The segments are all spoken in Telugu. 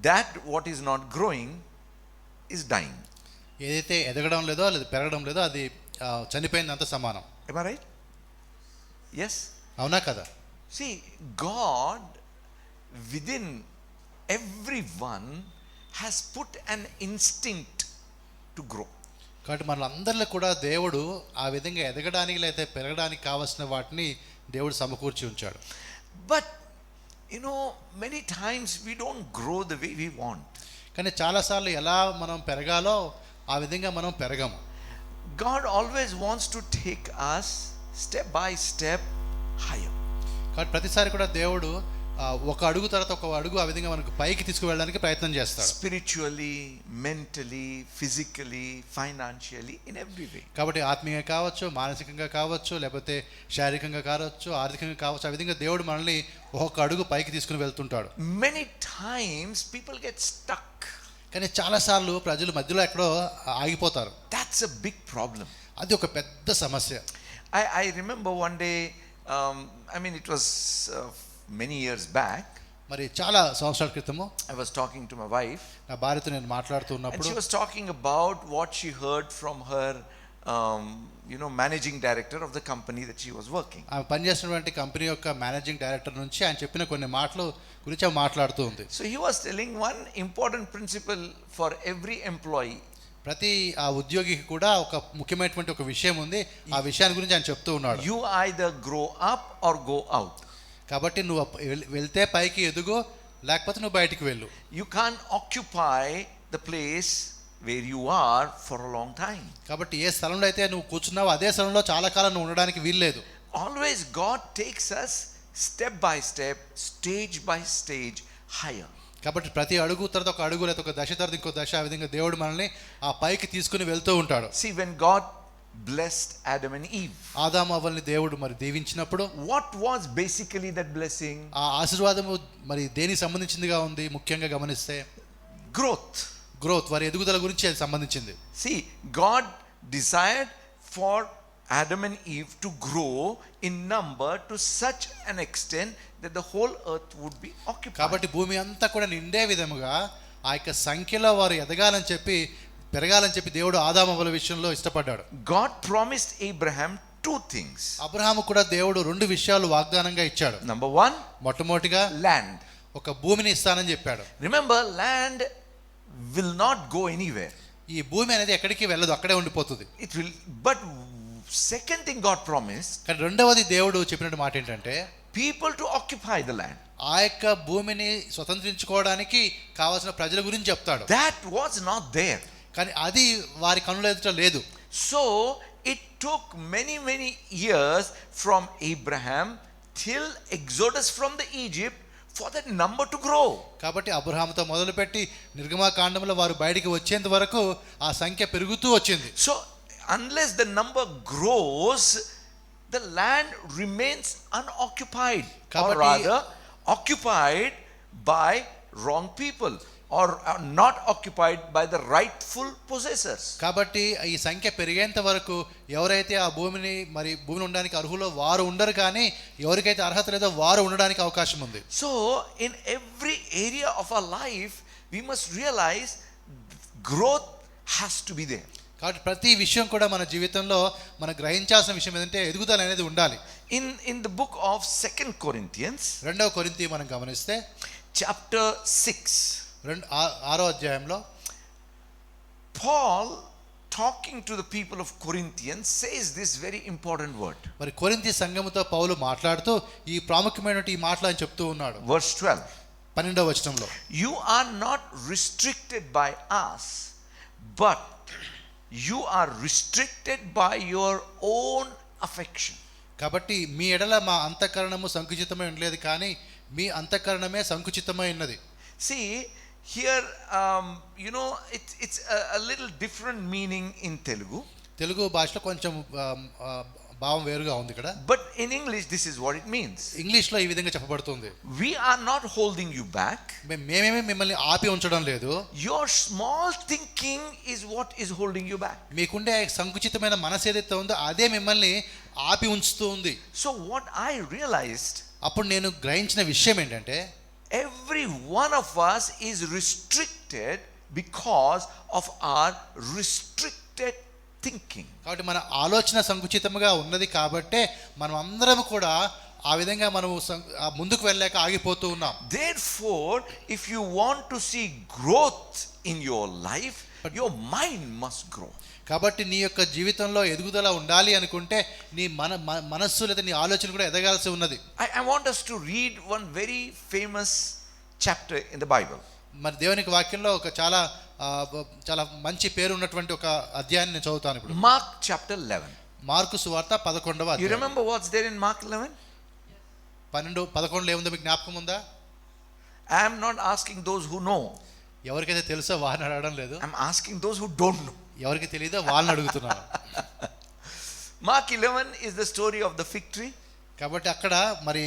that what is not growing is dying. ఏదైతే ఎదగడం లేదో లేదా పెరగడం లేదో అది చనిపోయిందంత సమానం. Am I right? Yes. అవునా కదా? See, God within everyone has put an instinct to grow. కాబట్టి మనలందరిలో కూడా దేవుడు ఆ విధంగా ఎదగడానికి లేదా పెరగడానికి కావాల్సిన వాటిని దేవుడు సమకూర్చి ఉంచాడు. But you know, many times we don't grow the way we want. కానీ చాలాసార్లు ఎలా మనం పెరగాలో ఆ విధంగా మనం పెరగము. God always wants to take us step by step higher. కాబట్టి ప్రతిసారి కూడా దేవుడు ఒక అడుగు తర్వాత ఒక అడుగు ఆ విధంగా మనకు పైకి తీసుకువెళ్ళడానికి ప్రయత్నం చేస్తాడు. Spiritually, mentally, physically, financially, in every way. కాబట్టి ఆత్మీయంగా కావచ్చు, మానసికంగా కావచ్చు, లేకపోతే శారీరకంగా కావచ్చు, ఆర్థికంగా కావచ్చు, ఆ విధంగా దేవుడు మనల్ని ఒక అడుగు పైకి తీసుకుని వెళ్తుంటాడు. Many times people get stuck. కానీ చాలాసార్లు ప్రజలు మధ్యలో ఎక్కడో ఆగిపోతారు. That's a big problem. అది ఒక పెద్ద సమస్య. I remember one day, I mean it was many years back. మరి చాలా సంవత్సరాల క్రితము I was talking to my wife. నా భార్యతో నేను మాట్లాడుతూ And ఉన్నప్పుడు she was talking about what she heard from her managing director of the company that she was working. ఆమె పనిచేస్తున్నటువంటి కంపెనీ యొక్క మేనేజింగ్ డైరెక్టర్ నుంచి ఆయన చెప్పిన కొన్ని మాటలు గురించి ఆమె మాట్లాడుతూ ఉంది. So he was telling one important principle for every employee. ప్రతి ఆ ఉద్యోగికి కూడా ఒక ముఖ్యమైనటువంటి ఒక విషయం ఉంది. ఆ విషయాన్ని గురించి ఆయన చెప్తూ ఉన్నాడు. You either grow up or go out. కాబట్టి నువ్వు వెళ్తే పైకి ఎదుగు, లేకపోతే నువ్వు బయటికి వెళ్ళు. You can't occupy the place where you are for a long time. కాబట్టి ఏ స్థలంలో అయితే నువ్వు కూర్చున్నావో అదే స్థలంలో చాలా కాలం నువ్వు ఉండడానికి వీల్లేదు. Always God takes us step by step, stage by stage higher. కాబట్టి ప్రతి అడుగు తర్వాత ఒక అడుగు లేదా ఒక దశ తర్వాత ఇంకో దశ ఆ విధంగా దేవుడు మనల్ని ఆ పైకి తీసుకుని వెళ్తూ ఉంటాడు. See, when God blessed Adam and Eve, ఆదాము అవ్వల్ని దేవుడు మరి దీవించినప్పుడు what was basically that blessing? ఆ ఆశీర్వాదము మరి దేనికి సంబంధించిందిగా ఉంది? ముఖ్యంగా గమనిస్తే గ్రోత్, వారి ఎదుగుదల గురించి అది సంబంధించింది. See, God desired for Adam and Eve to grow in number to such an extent that the whole earth would be occupied. కాబట్టి భూమి అంతా కూడా నిండే విధముగా ఆ యొక్క సంఖ్యలో వారు ఎదగాలని చెప్పి పెరగాలని చెప్పి దేవుడు ఆదాము అవ్వల విషయంలో ఇష్టపడ్డాడు. God promised Abraham two things. Abraham కూడా దేవుడు రెండు విషయాలు వాగ్దానంగా ఇచ్చాడు. Number one, మొట్టమొదటిగా land. ఒక భూమిని ఇస్తానని చెప్పాడు. Remember, land will not go anywhere. ఈ భూమి అనేది ఎక్కడికి వెళ్ళదు, అక్కడే ఉండిపోతుంది. It will. But second thing God promised, కానీ రెండవది దేవుడు చెప్పినట్టు మాట ఏంటంటే people to occupy the land. ఆ యొక్క భూమిని స్వతంత్రించుకోవడానికి కావాల్సిన ప్రజల గురించి చెప్తాడు. That was not there. కానీ అది వారి కనుల ఎదుట లేదు. So it took many years from Abraham till Exodus from the Egypt for that number to grow. కాబట్టి అబ్రహాముతో మొదలుపెట్టి నిర్గమకాండంలో వారు బయటికి వచ్చేంత వరకు ఆ సంఖ్య పెరుగుతూ వచ్చింది. So unless the number grows, the land remains unoccupied, or rather occupied by wrong people or not occupied by the rightful possessors. కాబట్టి ఈ సంఖ్య పెరిగేంత వరకు ఎవరైతే ఆ భూమిని ఉండడానికి అర్హులో వారు ఉండరు, కానీ ఎవరికైతే అర్హత లేదో వారు ఉండడానికి అవకాశం ఉంది. So in every area of our life we must realize growth has to be there. కాబట్టి ప్రతి విషయం కూడా మన జీవితంలో మనం గ్రహించాల్సిన విషయం ఏంటంటే ఎదుగుదల అనేది ఉండాలి. In the book of 2 Corinthians, 2వ కొరింథీ మనం గమనిస్తే chapter 6, 6వ అధ్యాయంలో Paul talking to the people of Corinthians says this very important word. మరి కొరింథీ సంఘముతో పౌలు మాట్లాడుతూ ఈ ప్రాముఖ్యమైన ఈ మాటలు అని చెప్తూ ఉన్నాడు. Verse 12, 12వ వచనంలో, you are not restricted by us, but you are restricted by your own affection. కాబట్టి మీ ఎడల మా అంతఃకరణము సంకుచితమై ఉండలేదు, కానీ మీ అంతఃకరణమే సంకుచితమై ఉన్నది. See here, it's a little different meaning in Telugu భాషలో కొంచెం భావం వేరుగా ఉంది ఇక్కడ. But in English this is what it means. ఇంగ్లీష్లో ఈ విధంగా చెప్పబడుతుంది. We are not holding you back. మేమేమి మిమ్మల్ని ఆపి ఉంచడం లేదు. Your small thinking is what is holding you back. మీకుండే సంకుచితమైన మనసు ఏదైతే ఉందో అదే మిమ్మల్ని ఆపి ఉంచుతూ ఉంది. So what I realized, అప్పుడు నేను గ్రహించిన విషయం ఏంటంటే, every one of us is restricted because of our restricted thinking. కాబట్టి మన ఆలోచన సంకుచితముగా ఉన్నది కాబట్టే మనం అందరం కూడా ఆ విధంగా మనం ముందుకు వెళ్ళలేక ఆగిపోతూ ఉన్నాం. Therefore, if you want to see growth in your life, your mind must grow. కాబట్టి నీ యొక్క జీవితంలో ఎదుగుదల ఉండాలి అనుకుంటే నీ మనస్సు లేదా నీ ఆలోచన కూడా ఎదగాల్సి ఉన్నది. I want us to read one very famous chapter in the Bible. మరి దేవునికి వాక్యంలో ఒక చాలా చాలా మంచి పేరు ఉన్నటువంటి ఒక అధ్యాయాన్ని నేను చదువుతాను ఇప్పుడు. Mark chapter 11. మార్కు సువార్త 11వ అధ్యాయం. You remember what's there in Mark 11? 11 ఏముందో మీకు జ్ఞాపకం ఉందా? I am not asking those who know. ఎవరికైతే తెలుసో వారిని అడగడం లేదు. I am asking those who don't know. ఎవరికి తెలియదో వాళ్ళని అడుగుతున్నాను. Mark 11 is the story of the fig tree. కాబట్టి అక్కడ మరి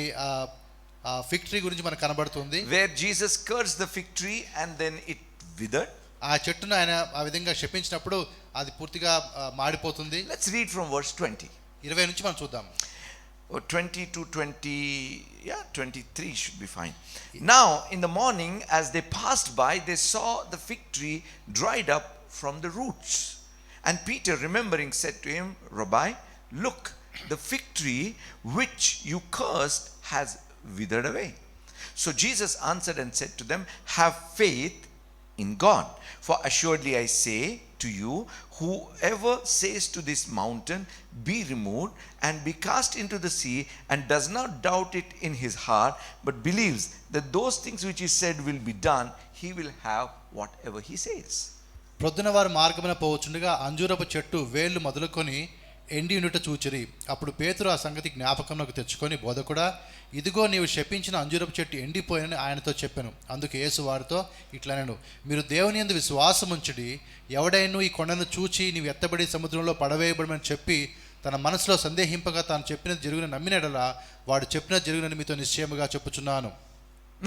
ఫిగ్ ట్రీ గురించి మనకు కనబడుతుంది. Where Jesus cursed the fig tree and then it withered. ఆ చెట్టును ఆయన ఆ విధంగా శపించినప్పుడు అది పూర్తిగా మాడిపోతుంది. Let's read from verse 20. 20 నుంచి మనం చూద్దాం. 20 to 23 should be fine. Now in the morning as they passed by, they saw the fig tree dried up from the roots. And Peter, remembering, said to him, Rabbi, look, the fig tree which you cursed has withered away. So Jesus answered and said to them, have faith in God. For assuredly I say to you, whoever says to this mountain, be removed and be cast into the sea, and does not doubt it in his heart, but believes that those things which he said will be done, he will have whatever he says. ప్రొద్దున వారు మార్గమున పోవచుండగా అంజూరపు చెట్టు వేళ్ళు మొదలుకొని ఎండి ఉండుట చూచిరి. అప్పుడు పేతురు ఆ సంగతి జ్ఞాపకంలోకి తెచ్చుకొని, బోధకుడా, ఇదిగో నీవు శపించిన అంజూరపు చెట్టు ఎండిపోయినని ఆయనతో చెప్పాను. అందుకు యేసు వారితో ఇట్లనెను, మీరు దేవుని యందు విశ్వాసముంచుడి. ఎవడైనా ఈ కొండను చూచి నీవు ఎత్తబడి సముద్రంలో పడవేయబడమని చెప్పి తన మనసులో సందేహింపగా తాను చెప్పినది జరుగున నమ్మినడలా వాడు చెప్పినది జరుగునని మీతో నిశ్చయముగా చెప్పుచున్నాను.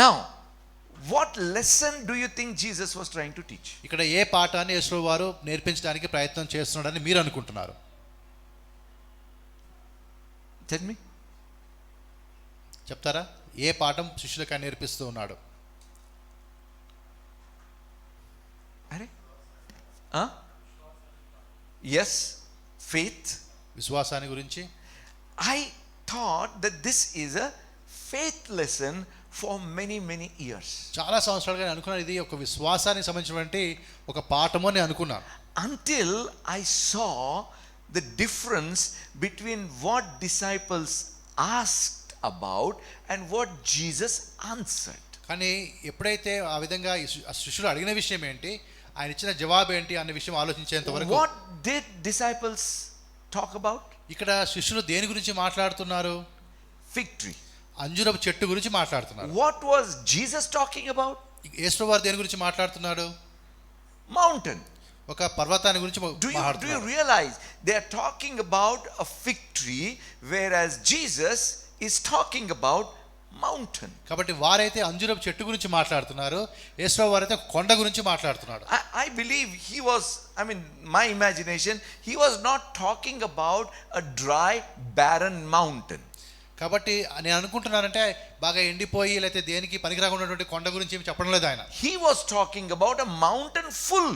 Now, what lesson do you think Jesus was trying to teach? ఇక్కడ ఏ పాఠాన్ని యేసు వారు నేర్పించడానికి ప్రయత్నం చేస్తున్నాడని మీరు అనుకుంటున్నారు? Tell me. చెప్తారా? ఏ పాఠం శిష్యులకు నేర్పిస్తూ ఉన్నాడు? అరే yes, faith. విశ్వాసాన్ని గురించి. I thought that this is a faith lesson for many years. చాలా సంవత్సరాలుగా నేను అనుకున్నాను ఇది ఒక విశ్వాసానికి సంబంధించినటువంటి ఒక పాఠము అని అనుకున్నాను. Until I saw the difference between what disciples asked about and what Jesus answered. కానీ ఎప్పుడైతే ఆ విధంగా శిష్యులు అడిగిన విషయం ఏంటి, ఆయన ఇచ్చిన జవాబు ఏంటి అనే విషయం ఆలోచించేంత వరకు. What did disciples talk about? ఇక్కడ శిష్యులు దేని గురించి మాట్లాడుతున్నారు? Fig tree. అంజూరపు చెట్టు గురించి మాట్లాడుతున్నారు. What was Jesus talking about? యేసు వారు దేని గురించి మాట్లాడుతున్నాడు? Mountain. ఒక పర్వతాన్ని గురించి Do you మాట్లాడుతున్నారు. realize they are talking about a fig tree, whereas Jesus is talking about mountain? కాబట్టి వారైతే అంజూరపు చెట్టు గురించి మాట్లాడుతున్నారు, యేసు వారైతే కొండ గురించి మాట్లాడుతున్నాడు. I believe he was, my imagination, he was not talking about a dry, barren mountain. కాబట్టి నేను అనుకుంటున్నానంటే బాగా ఎండిపోయి లేకపోతే దేనికి పనికిరాకున్నటువంటి కొండ గురించి ఏమి చెప్పడం లేదు ఆయన. He was talking about a mountain full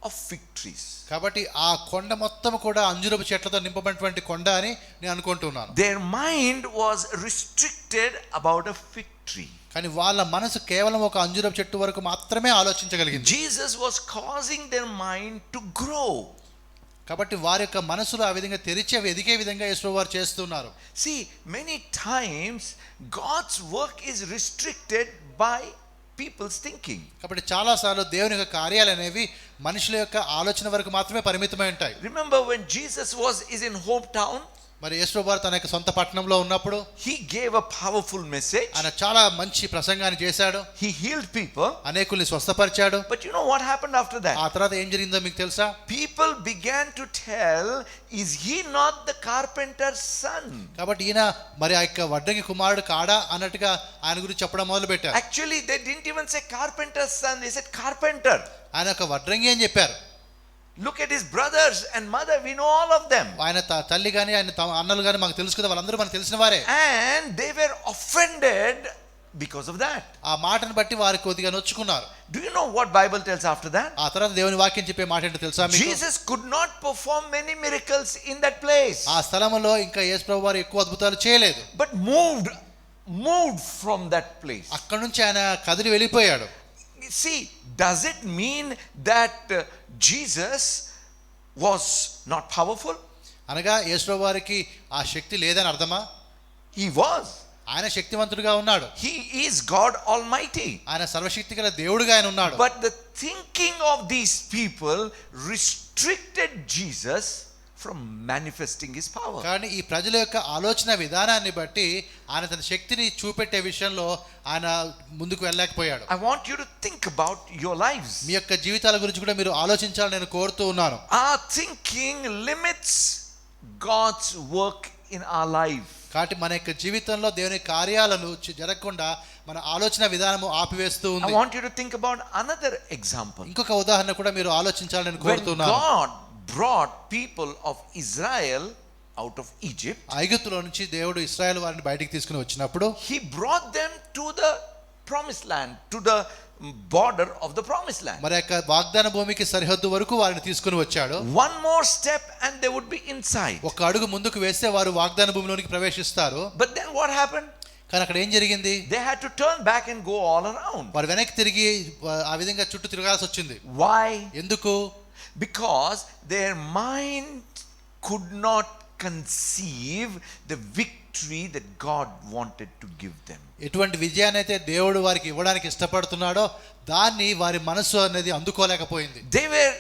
of fig trees. కాబట్టి ఆ కొండ మొత్తం కూడా అంజూరపు చెట్లతో నింపబడినటువంటి కొండ అని నేను అనుకుంటున్నాను. Their mind was restricted about a fig tree. కానీ వాళ్ళ మనసు కేవలం ఒక అంజూరపు చెట్టు వరకు మాత్రమే ఆలోచించగలిగింది. Jesus was causing their mind to grow. కాబట్టి వారి యొక్క మనసులో ఆ విధంగా తెరిచి ఎదిగే విధంగా యేసు వారు చేస్తున్నారు. See, many times God's work is restricted by people's thinking. కాబట్టి చాలా సార్లు దేవుని యొక్క కార్యాలు అనేవి మనుషుల యొక్క ఆలోచన వరకు మాత్రమే పరిమితమై ఉంటాయి. Remember when Jesus is in hometown? మరి యేసు వారు తన యొక్క సొంత పట్టణంలో ఉన్నప్పుడు he gave a powerful message. ఆయన చాలా మంచి ప్రసంగాన్ని చేశాడు. He healed people. అనేకుల్ని స్వస్థపరిచాడు. But you know what happened after that? ఆ తర్వాత ఏం జరిగిందో మీకు తెలుసా? People began to tell, is he not the carpenter's son? కాబట్టి ఈయన మరి ఆ యొక్క వడ్రంగి కుమారుడు కాడా అన్నట్టుగా ఆయన గురించి చెప్పడం మొదలు పెట్టారు. Actually they didn't even say carpenter's son, they said carpenter. ఆయన ఒక వడ్రంగి అని చెప్పారు. Look at his brothers and mother, we know all of them. ఆయన తల్లి గాని ఆయన అన్నలు గాని మాకు తెలుసు కదా, వాళ్ళందరూ మనకు తెలిసిన వారే. And they were offended because of that. ఆ మాటను బట్టి వారు కొద్దిగా నొచ్చుకున్నారు. Do you know what Bible tells after that? ఆ తర్వాత దేవుని వాక్యం చెప్పే మాట ఏంటో తెలుసా మీకు? Jesus could not perform many miracles in that place. ఆ స్థలములో ఇంకా యేసు ప్రభువు వారు ఎక్కువ అద్భుతాలు చేయలేదు. But moved from that place. అక్కడ నుంచి ఆయన కదిలి వెళ్ళిపోయాడు. See, does it mean that Jesus was not powerful? అనగా యేసు ప్రభువు వారికి ఆ శక్తి లేదని అర్థమా? He was. ఆయన శక్తివంతుడిగా ఉన్నాడు. He is God Almighty. ఆయన సర్వశక్తిగల దేవుడిగా ఆయన ఉన్నాడు. But the thinking of these people restricted Jesus from manifesting his power. కానీ ఈ ప్రజల యొక్క ఆలోచన విధానాన్ని బట్టి ఆయన తన శక్తిని చూపెట్టే విషయంలో ఆయన ముందుకు వెళ్ళలేకపోయాడు. I want you to think about your lives. మీ యొక్క జీవితాల గురించి కూడా మీరు ఆలోచించాలని నేను కోరుతూ ఉన్నాను. Our thinking limits God's work in our life. కాబట్టి మన యొక్క జీవితంలో దేవుని కార్యాలను జరగకుండా మన ఆలోచన విధానము ఆపివేస్తూ ఉంది. I want you to think about another example. ఇంకొక ఉదాహరణ కూడా మీరు ఆలోచించాలని నేను కోరుతున్నాను. When God brought people of Israel out of Egypt, ఐగుప్తులో నుంచి దేవుడు ఇశ్రాయేలు వారిని బయటికి తీసుకుని వచ్చినప్పుడు he brought them to the promised land, to the border of the promised land. మరి యొక్క వాగ్దాన భూమికి సరిహద్దు వరకు వారిని తీసుకుని వచ్చాడు. One more step and they would be inside. ఒక అడుగు ముందుకు వేస్తే వారు వాగ్దాన భూమిలోనికి ప్రవేశిస్తారు. But then what happened? కానీ అక్కడ ఏం జరిగింది? They had to turn back and go all around. వారు వెనక్కి తిరిగి ఆ విధంగా చుట్టూ తిరగాల్సి వచ్చింది. Why? ఎందుకు? Because their mind could not conceive the victory that God wanted to give them. ఎటువంటి విజయాన్ని అయితే దేవుడు వారికి ఇవ్వడానికి ఇష్టపడుతున్నాడో దాన్ని వారి మనసు అనేది అందుకోలేకపోయింది. They were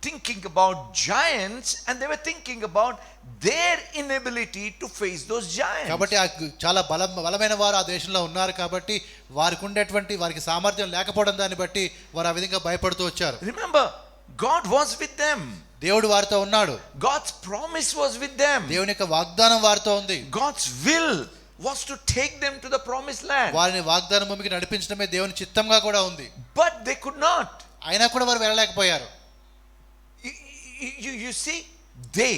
thinking about giants and they were thinking about their inability to face those giants. కాబట్టి చాలా బలమైన వారు ఆ దేశంలో ఉన్నారు కాబట్టి వారికి ఉండేటువంటి వారికి సామర్థ్యం లేకపోవడం దాన్ని బట్టి వారు ఆ విధంగా భయపడుతూ వచ్చారు. Remember, God was with them. దేవుడు వారితో ఉన్నాడు. God's promise was with them. దేవుని యొక్క వాగ్దానం వారితో ఉంది. God's will was to take them to the promised land. వారిని వాగ్దాన భూమికి నడిపించడమే దేవుని చిత్తంగా కూడా ఉంది. But they could not. అయినా కూడా వారు వెళ్ళలేకపోయారు. You see, they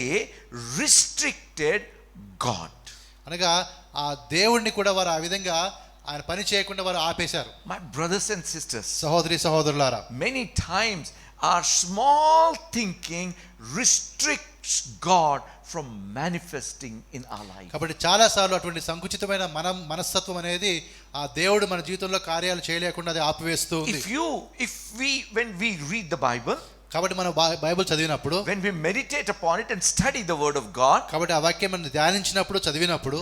restricted God. అనగా ఆ దేవుణ్ణి కూడా వారు ఆ విధంగా ఆయన పని చేయకుండా వారు ఆపేశారు. My brothers and sisters, సహోదరి సహోదరులారా, many times our small thinking restricts God from manifesting in our life. కాబట్టి చాలా సార్లు అటువంటి సంకుచితమైన మనస్తత్వం అనేది ఆ దేవుడు మన జీవితంలో కార్యాలు చేయలేకుండా అది ఆపివేస్తూ ఉంది. When we read the Bible, కాబట్టి మనం బైబిల్ చదివినప్పుడు, when we meditate upon it and study the word of God, కాబట్టి ఆ వాక్యం మనం ధ్యానించినప్పుడు చదివినప్పుడు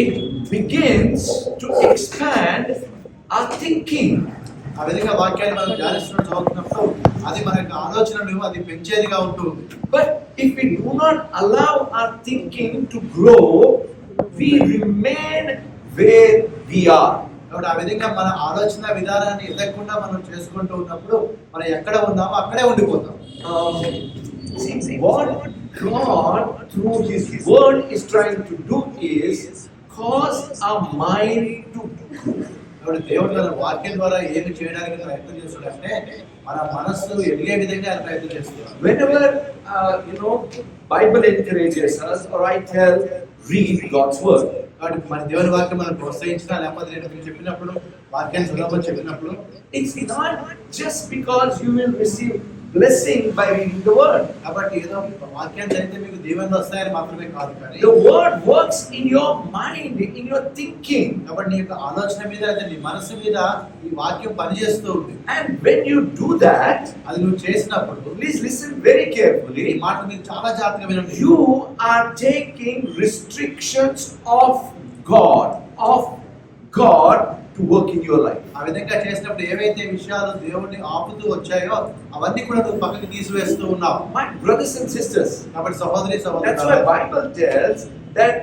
it begins to expand our thinking. ఆ విధంగా వాక్యాన్ని మనం ధ్యానిస్తున్నప్పుడు చదువుతున్నప్పుడు అది మన యొక్క ఆలోచనను అది పెంచేదిగా ఉంటుంది. But if we do not allow our thinking to grow, we remain where we are. కాబట్టి ఆ విధంగా మన ఆలోచన విధానాన్ని ఎదగకుండా మనం చేసుకుంటూ ఉన్నప్పుడు మనం ఎక్కడ ఉన్నామో అక్కడే ఉండిపోతాం. What God through His word is trying to do is cause our mind to grow. కాబట్టి దేవుడు తన వాక్యం ద్వారా ఏమి చేయడానికి ప్రయత్నం చేస్తున్నాడంటే మన మనస్సు ఎదిగే విధంగా ఆయన ప్రయత్నం చేస్తున్నాడు. Whenever Bible encourages us, or I tell, read God's word. కాబట్టి మన దేవుని వాక్యం మనం ప్రోత్సహించినా లేకపోతే నేను చెప్పినప్పుడు వాక్యాన్ని చదవమని చెప్పినప్పుడు it's not just because you will receive blessing by reading the word. కాబట్టి ఏదో వాక్యాన్ని చదివితే మీకు దీవెనలు వస్తాయని మాత్రమే కాదు, కానీ The word works in your mind, in your thinking. కాబట్టి నీ యొక్క ఆలోచన మీద లేదా నీ మనసు మీద ఈ వాక్యం పనిచేస్తూ ఉంది. And when you do that, అది నువ్వు చేసినప్పుడు please listen very carefully. ఈ మాట మీరు చాలా జాగ్రత్తగా వినండి. You are taking restrictions of God to work in your life. ఆ విధంగా చేసినప్పుడు ఏవైతే విషయాలు దేవుడిని ఆపుతూ వచ్చాయో అవన్నీ కూడా నువ్వు పక్కకి తీసివేస్తూ ఉన్నావు. My brothers and sisters, కాబట్టి సహోదరి సహోదరులారా, that's why Bible tells that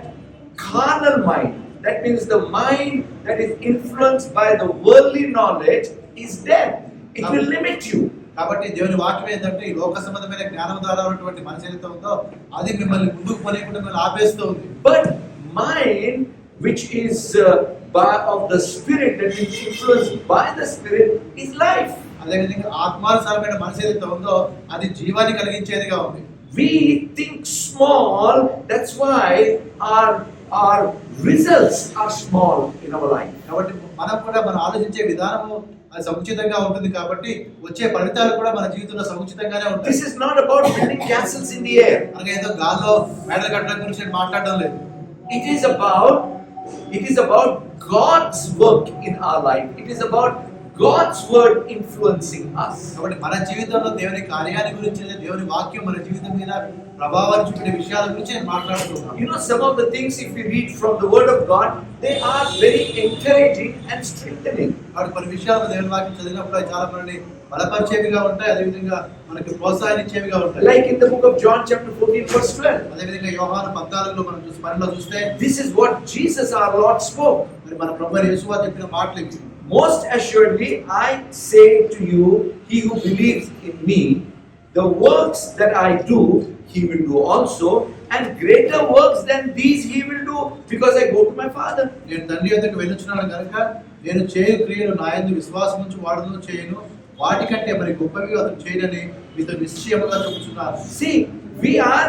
carnal mind, that means the mind that is influenced by the worldly knowledge, is dead. It will limit you. కాబట్టి దేవుని వాక్యం ఏంటంటే ఈ లోక సంబంధమైన జ్ఞానం ద్వారా ఉన్నటువంటి మనసు ఏదైతే ఉందో అది మిమ్మల్ని ముందుకు పోలేకుండా మిమ్మల్ని ఆపేస్తూ ఉంది. But mind which is of the spirit, that is influenced by the spirit, is life. అదే విధంగా ఆత్మానుసారమైన మనసు ఏదైతే ఉందో అది జీవాన్ని కలిగించేదిగా ఉంది. We think small, that's why our our results are small in our life. కాబట్టి మనం కూడా మనం ఆలోచించే విధానము అది సముచితంగా ఉంటుంది కాబట్టి వచ్చే ఫలితాలు కూడా మన జీవితంలో సముచితంగానే ఉంటాయి. This is not about building castles in the air. మనకి ఏదో గాల్లో మేడలు కట్టడం గురించి నేను మాట్లాడడం లేదు. It is about God's work in our life. It is about God's word influencing us. కాబట్టి మన జీవితంలో దేవుని కార్యాన్ని గురించి దేవుని వాక్యం మన జీవితం మీద ప్రభావాన్ని చూపే విషయాల గురించి నేను మాట్లాడుతున్నాను. You know, some of the things if we read from the word of God, they are very encouraging and strengthening. కాబట్టి కొన్ని విషయాలు దేవుని వాక్యం చదివినప్పుడు చాలా మనల్ని బలపరిచేవిగా ఉంటాయి, అదే విధంగా మనకి ప్రోత్సాహించేవిగా ఉంటాయి. Like in the book of John chapter 14 verse 12. అదే విధంగా యోహాను 14లో మనం చూస్తే This is what Jesus our Lord spoke. మరి మన ప్రభువు యేసువా చెప్పిన మాటలు ఇవి. Most assuredly I say to you, he who believes in me, the works that I do, he will do also, and greater works than these he will do, because I go to my Father. నేను తండ్రి యొద్దకు వెళ్ళుచున్నాను కనుక నేను చేయు క్రియలు నా యందు విశ్వాసం ఉంచి వాడును చేయను, వాటికంటే మరి గొప్పవి అతను చేయనని మీతో నిశ్చయముగా చెబుతున్నాను. See, we are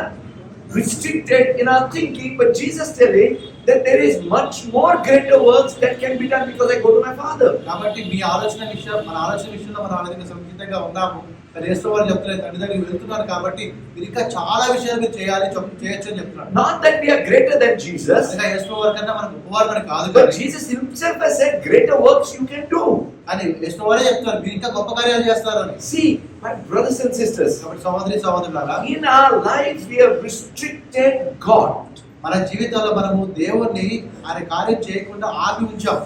restricted in our thinking, but Jesus telling that there is much more greater works that can be done because I go to my Father. కాబట్టి మీ ఆలోచన విషయం మన ఆలోచన విషయంలో మనం ఆ విధంగా సంకేతంగా ఉన్నాము. మరి యేసువారు చెప్తున్నారు తండ్రి దగ్గరికి వెళ్తున్నాను కాబట్టి మీరు ఇంకా చాలా విషయాలు మీరు చేయొచ్చు అని చెప్తున్నాడు. Not that we are greater than Jesus, ఇంకా యేసువారి కన్నా మనం గొప్పవారని కాదు, but Jesus himself has said greater works you can do. అని యేసువారే చెప్తున్నారు మీరు ఇంకా గొప్ప కార్యాలు చేస్తారు అని. See, my brothers and sisters, కాబట్టి సహోదరి సహోదరులారా, in our lives we have restricted God. మన జీవితంలో మనము దేవుణ్ణి ఆయన కార్యం చేయకుండా ఆపి ఉంచాం.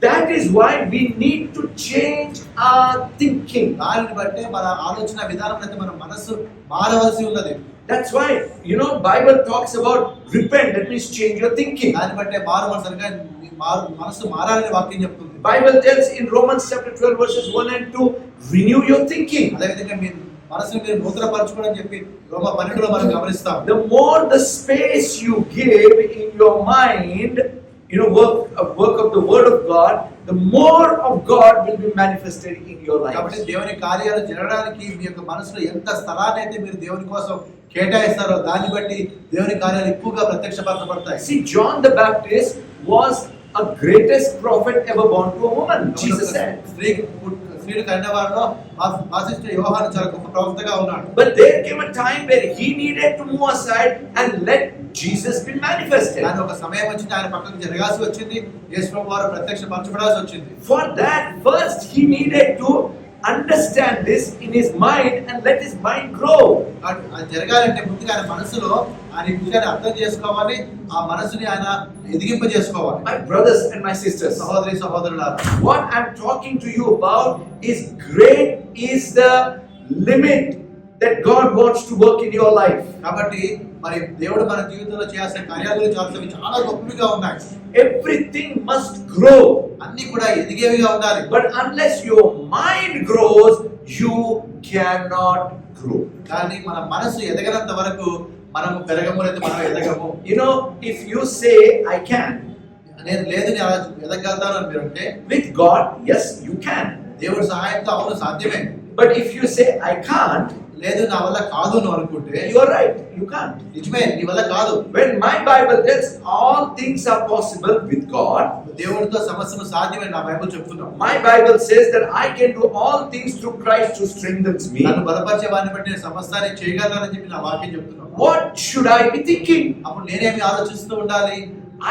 That is why we need to change our thinking. దానిని బట్టే మన ఆలోచన విధానం అయితే మన మనసు మారవలసి ఉన్నది. That's why, you know, Bible talks about repent, that means change your thinking. దాన్ని బట్టే మనసు మారాలని వాక్యం చెప్తుంది. Bible tells in Romans chapter 12 verses 1 and 2, renew your thinking. అదే విధంగా మీ మనసుని మీరు నూతనపరచుకోవడం చెప్పి రోమా 12లో మనం గమనిస్తాం. The more the space you give in your mind, you know, work of the word of God, the more of God will be manifested in your life. కాబట్టి దేవుని కార్యాలు జరగడానికి మీ యొక్క మనసులో ఎంత స్థలాన్ని అయితే మీరు దేవుని కోసం కేటాయిస్తారో దాన్ని బట్టి దేవుని కార్యాలు ఎక్కువగా ప్రత్యక్షపరచబడతాయి. See, John the Baptist was a greatest prophet ever born to a woman. Jesus said. స్త్రీలు కన్న వారిలో వాసిష్ఠ యోహాను చాలా గొప్ప ప్రవక్తగా ఉన్నాడు. But there came a time where he needed to move aside and let Jesus be manifested. కానీ ఒక సమయం వచ్చింది ఆయన పక్కకు జరగాల్సి వచ్చింది, యేసు ప్రభువు వారు ప్రత్యక్షపరచబడాల్సి వచ్చింది. For that first he needed to understand this in his mind and let his mind grow. అది జరగాలంటే ముందుగా ఆయన మనసులో ఆయన విషయాన్ని అర్థం చేసుకోవాలి, ఆ మనసుని ఆయన ఎదిగింప చేసుకోవాలి. My brothers and my sisters, సహోదరి సహోదరులారా, what I'm talking to you about is great is the limit that God wants to work in your life. కాబట్టి మరి దేవుడు మన జీవితంలో చేయాల్సిన కార్యాల గురించి చాలా గొప్పవిగా ఉన్నాయి. Everything must grow. అన్ని కూడా ఎదిగేవిగా ఉండాలి. But unless your mind grows, you cannot grow. కానీ మన మనసు ఎదగనంత వరకు మనము పెరగము, లేదా మనం ఎదగము. You know, if you say I can, నేను లేదు నేను ఎదగలుగుతాను అని మీరు అంటే, with God, yes you can. దేవుడి సహాయంతో అవును సాధ్యమే. But if you say I can't, లేదు నా వల్ల కాదు అని అనుకుంటే, you are right, you can't. నిజమే నీ వల్ల కాదు. When my Bible tells all things are possible with God, దేవుడితో సమస్తము సాధ్యమే నా బైబిల్ చెప్తున్నాను. my Bible says that I can do all things through Christ who strengthens me. నన్ను బలపరిచే వారిని బట్టి నేను సమస్తాన్ని చేయగలనని చెప్పి నా వాక్యం చెప్తున్నాను. What should I be thinking? అప్పుడు నేనేమి ఆలోచిస్తూ ఉండాలి?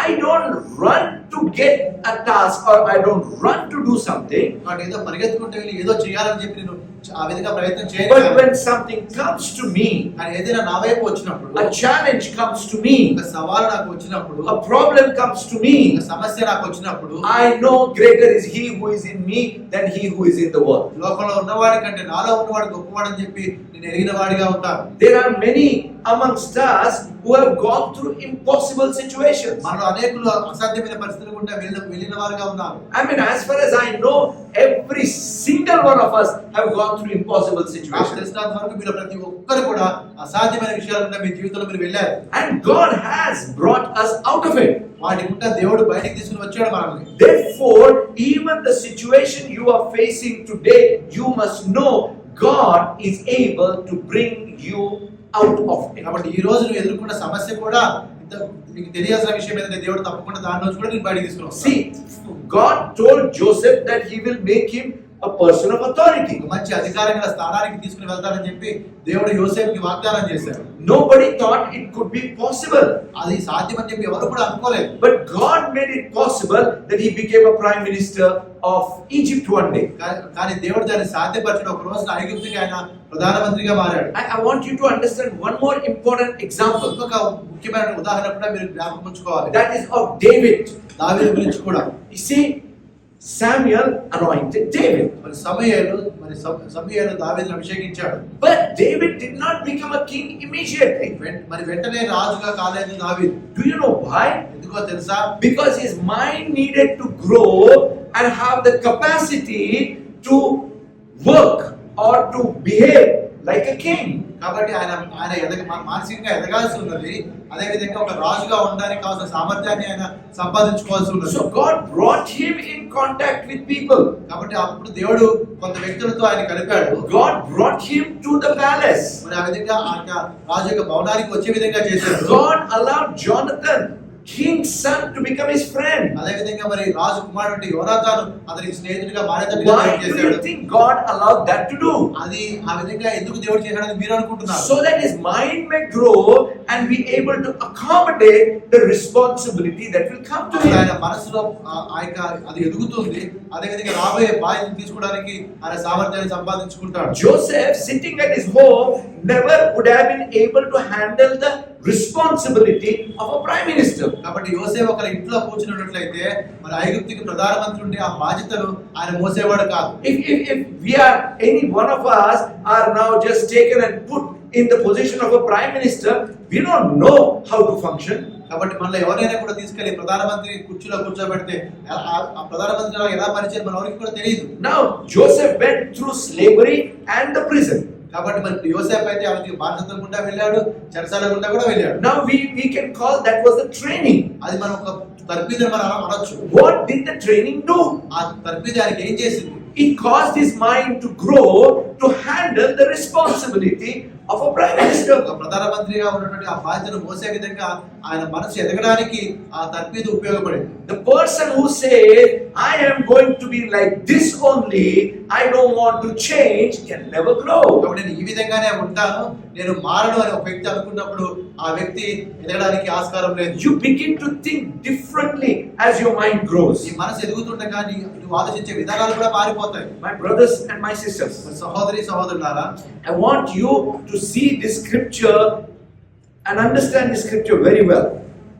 I don't run to get a task or I don't run to do something. వాడు ఏదో పరిగెత్తుకుంటూ వెళ్ళి ఏదో చేయాలని చెప్పి నేను ఆ విధంగా ప్రయత్నం చేయను. But when something comes to me, కానీ ఏదైనా నా వైపు వచ్చినప్పుడు, a challenge comes to me, ఒక సవాలు నాకు వచ్చినప్పుడు, a problem comes to me, ఒక సమస్య నాకు వచ్చినప్పుడు, I know greater is he who is in me than he who is in the world. లోకంలో ఉన్నవాడి కంటే నాలో ఉన్నవాడు గొప్పవాడని చెప్పి నేను ఎరిగిన వాడిగా ఉంటాను. There are many amongst us who have gone through impossible situations. మనలో అనేకులు అసాధ్యమైన పరిస్థితులు గుండా వెళ్ళిన వారుగా ఉన్నారు. I mean, as far as I know, every single one of us have gone through impossible నాకు situations. తెలిసినంత వరకు మీరు ప్రతి ఒక్కరు కూడా అసాధ్యమైన విషయాల గుండా మీ జీవితంలో మీరు వెళ్ళారు. And God has brought us out of it. వాటి గుండా దేవుడు బయటికి తీసుకుని వచ్చాడు మనల్ని. Therefore, even the situation you are facing today, you must know God is able to bring you out of it. కాబట్టి ఈ రోజు నువ్వు ఎదుర్కొన్న సమస్య కూడా మీకు తెలియాల్సిన విషయం ఏంటంటే దేవుడు తప్పకుండా దాని నుంచి కూడా నేను బయటికి తీసుకుని వస్తాను. See, God told Joseph that he will make him a person of authority. మంచి అధికారంగా స్థానానికి తీసుకుని వెళ్తానని చెప్పి దేవుడు యోసేపుకి వాగ్దానం చేశాడు. Nobody thought it could be possible. అది సాధ్యమని చెప్పి ఎవరు కూడా అనుకోలేదు. But God made it possible that he became a prime minister of Egypt one day. కానీ దేవుడు దాన్ని సాధ్యపరచడం ఒక రోజున ఐగుప్తుకి ఆయన ప్రధానమంత్రిగా మారాడు. I want you to understand one more important example. ఒక ముఖ్యమైన ఉదాహరణ కూడా మీరు జ్ఞాపకం ఉంచుకోవాలి. That is of David. దావీదు గురించి కూడా. You see, Samuel anointed David. మరి సమూయేలు దావీదును అభిషేకించాడు. But David did not become a king immediately. మరి వెంటనే రాజుగా కాలేదు దావీదు. Do you know why? ఎందుకో తెలుసా? Because his mind needed to grow and have the capacity to work or to behave like a king. కాబట్టి ఆయన మానసికంగా ఎదగాల్సి ఉన్నది. అదే విధంగా ఒక రాజుగా ఉండడానికి కావాల్సిన సామర్థ్యాన్ని ఆయన సంపాదించుకోవాల్సి ఉన్నది. So God brought him in contact with people. కాబట్టి అప్పుడు దేవుడు కొంత వ్యక్తులతో ఆయన కలిపాడు. God brought him to the palace. మరి ఆ విధంగా ఆయన రాజు యొక్క భవనానికి వచ్చే విధంగా చేశాడు. God allowed Jonathan, king's son, to become his friend. అదే విధంగా మరి రాజు కుమారుడు యోనాతాను అతనికి స్నేహితుడిగా మారేటట్టుగా Why do చేశాడు. you think God allowed that to do? అది ఆ విధంగా ఎందుకు దేవుడు చేశాడని మీరు అనుకుంటున్నారు? So that his mind may grow and be able to accommodate the responsibility that will come to him. ఆయన మనసులో అది ఎదుగుతుంది. అదే విధంగా రాబోయే బాధ్యతను తీసుకోవడానికి ఆయన సామర్థ్యాన్ని సంపాదించుకుంటాడు. Joseph, sitting at his home, never would have been able to handle the responsibility of a prime minister. కాబట్టి యోసేపు ఒక ఇంట్లో కూర్చున్నట్లయితే మరి ఐగుప్తుకి ప్రధానమంత్రి ఉండే ఆ బాధ్యతను ఆయన మోసేవాడు కాదు. If we are, any one of us are now just taken and put in the position of a prime minister, we don't know how to function. కాబట్టి మనలో ఎవరైనా కూడా తీసుకెళ్లి ప్రధానమంత్రి కుర్చీలో కూర్చోబెడితే ఆ ప్రధానమంత్రి ఎలా పనిచేయాలి మన ఎవరికి కూడా తెలియదు. Now Joseph went through slavery and the prison. కాబట్టి మరి యోసేపు అయితే ఆయనకి బాధ్యతల గుండా వెళ్ళాడు, చెరసాల గుండా కూడా వెళ్ళాడు. Now we can call that was the training. అది మనం ఒక తర్బీదు మనం అనొచ్చు. What did the training do? ఆ తర్బీదు ఆయనకి ఏం చేసింది? It caused his mind to grow to handle the responsibility of a prime minister. ఒక ప్రధానమంత్రిగా ఉన్నటువంటి ఆ బాధ్యతను మోసే విధంగా ఆయన మనసు ఎదగడానికి ఆ తర్బీదు ఉపయోగపడింది. The person who says, I am going to be like this only, I don't want to change, can never grow. కాబట్టి నేను ఈ విధంగానే ఉంటాను, నేను మారను అని ఒక వ్యక్తి అనుకున్నప్పుడు ఆ వ్యక్తి ఎదగడానికి ఆస్కారం లేదు. You begin to think differently as your mind grows. ఈ మనసు ఎదుగుతుండగా నువ్వు ఆలోచించే విధానాలు కూడా మారిపోతాయి. My brothers and my sisters, సహోదరి సహోదరులారా, I want you to see this scripture and understand this scripture very well.